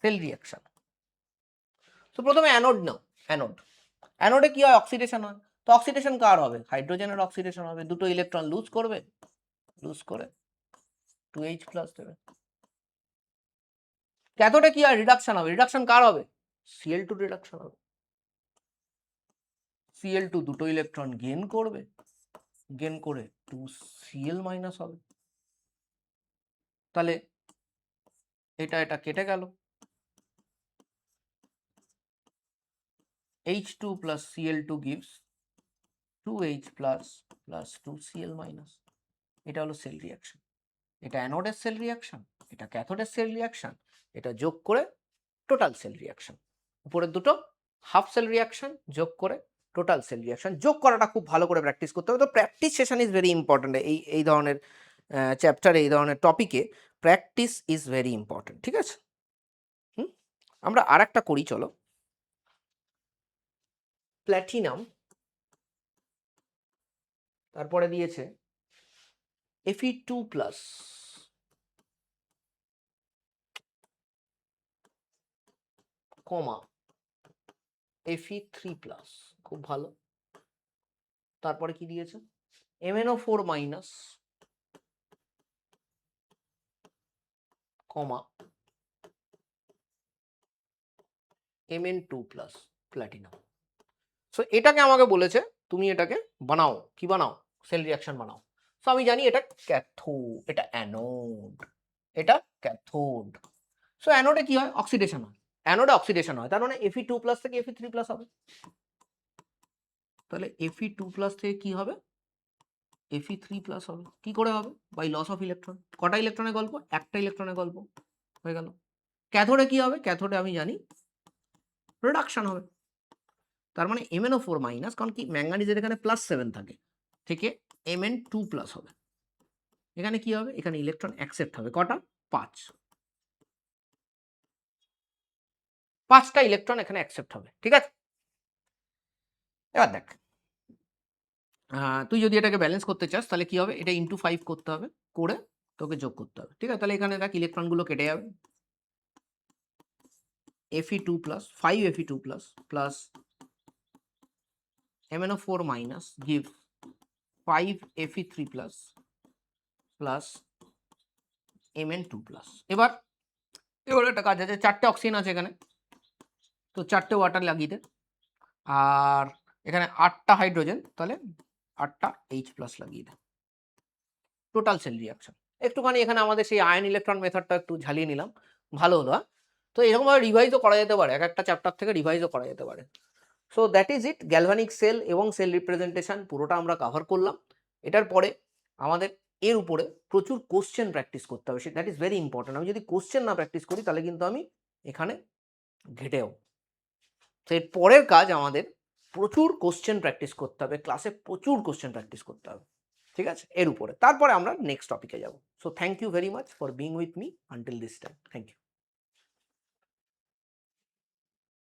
Cell reaction. তো প্রথমে অ্যানোড নাও, অ্যানোড। অ্যানোডে কি হয়? অক্সিডেশন হয়। তো অক্সিডেশন কার হবে? হাইড্রোজেনের অক্সিডেশন হবে, দুটো ইলেকট্রন লুজ করবে, লুজ করে 2H+ দেবে। ক্যাথোডে কি হয়? রিডাকশন হবে। রিডাকশন কার হবে? Cl2 রিডাকশন হবে। Cl2 দুটো ইলেকট্রন গেইন করবে, গেইন করে 2Cl- হবে। তাহলে এটা এটা কেটে গেল, H2 plus Cl2 gives 2H plus 2Cl-। এটা হলো সেল রিয়াকশন। এটা অ্যানোডের সেল রিয়াকশন, এটা ক্যাথোডের সেল রিয়াকশন, এটা যোগ করে টোটাল সেল রিয়াকশন। উপরের দুটো হাফ সেল রিয়াকশন, যোগ করে টোটাল সেল রিয়াকশন। যোগ করাটা খুব ভালো করে প্র্যাকটিস করতে হবে। তো practice session is very important. এই ধরনের চ্যাপ্টারে, এই ধরনের টপিকে প্র্যাকটিস ইজ ভেরি ইম্পর্টেন্ট। ঠিক আছে? আমরা আর একটা করি, চলো। প্ল্যাটিনাম, তারপরে দিয়েছে Fe2+, কমা Fe3+, খুব ভালো। তারপরে কি দিয়েছে? MnO4-, কমা Mn2+, প্ল্যাটিনাম। সো এটাকে আমাকে বলেছে তুমি এটাকে বানাও। কি বানাও? সেল রিয়াকশন বানাও। সো আমি জানি এটা ক্যাথোড, এটা অ্যানোড, এটা ক্যাথোড। সো অ্যানোডে কি হয়? অক্সিডেশন হয়। অ্যানোডে অক্সিডেশন হয়, তার মানে Fe2+ থেকে Fe3+ হবে। তাহলে Fe2+ থেকে কি হবে? Fe3+ হবে। কি করে হবে? By loss of electron. কটা ইলেকট্রনের গল্প? একটা ইলেকট্রনের গল্প, হয়ে গেল। ক্যাথোডে কি হবে? ক্যাথোডে আমি জানি রিডাকশন হবে। তার মানে MnO4-, কারণ কি ম্যাঙ্গানিজের এখানে +7 থাকে, থেকে Mn2+ হবে। এখানে কি হবে? এখানে ইলেকট্রন অ্যাকসেপ্ট হবে। কটা? 5। 5টা ইলেকট্রন এখানে অ্যাকসেপ্ট হবে। ঠিক আছে? এবার দেখ, তুই যদি এটাকে ব্যালেন্স করতে চাস তাহলে কি হবে? এটা ইন্টু 5 করতে হবে, করে তোকে যোগ করতে হবে। ঠিক আছে? তাহলে এখানে দেখ ইলেকট্রনগুলো কেটে যাবে। Fe2+, 5 Fe2+ plus MnO4- give 5 Fe3+ plus Mn2+। এবার একটা কাজ আছে, 4টে অক্সিজেন আছে এখানে, তো 4টে ওয়াটার লাগিয়ে দে। আর এখানে 8টা হাইড্রোজেন, তাহলে 8টা H+ লাগিয়ে দে। Total sell reaction. একটুখানি এখানে আমাদের সেই আয়ন ইলেকট্রন মেথডটা একটু ঝালিয়ে নিলাম, ভালো হলো। তো এরকমভাবে রিভাইজও করা যেতে পারে, এক একটা চ্যাপ্টার থেকে রিভাইজও করা যেতে পারে। So that is it. Galvanic cell এবং সেল রিপ্রেজেন্টেশন পুরোটা আমরা কভার করলাম। এটার পরে আমাদের এর উপরে প্রচুর কোশ্চেন প্র্যাকটিস করতে হবে, দ্যাট ইজ ভেরি ইম্পর্টেন্ট। আমি যদি কোশ্চেন না প্র্যাকটিস করি তাহলে কিন্তু আমি এখানে ঘেটেও। তো এর পরের কাজ আমাদের প্রচুর কোশ্চেন প্র্যাকটিস করতে হবে, ক্লাসে প্রচুর কোশ্চেন প্র্যাকটিস করতে হবে। ঠিক আছে? এর উপরে তারপরে আমরা নেক্সট টপিকে যাব। So thank you very much for being with me until this time. Thank you.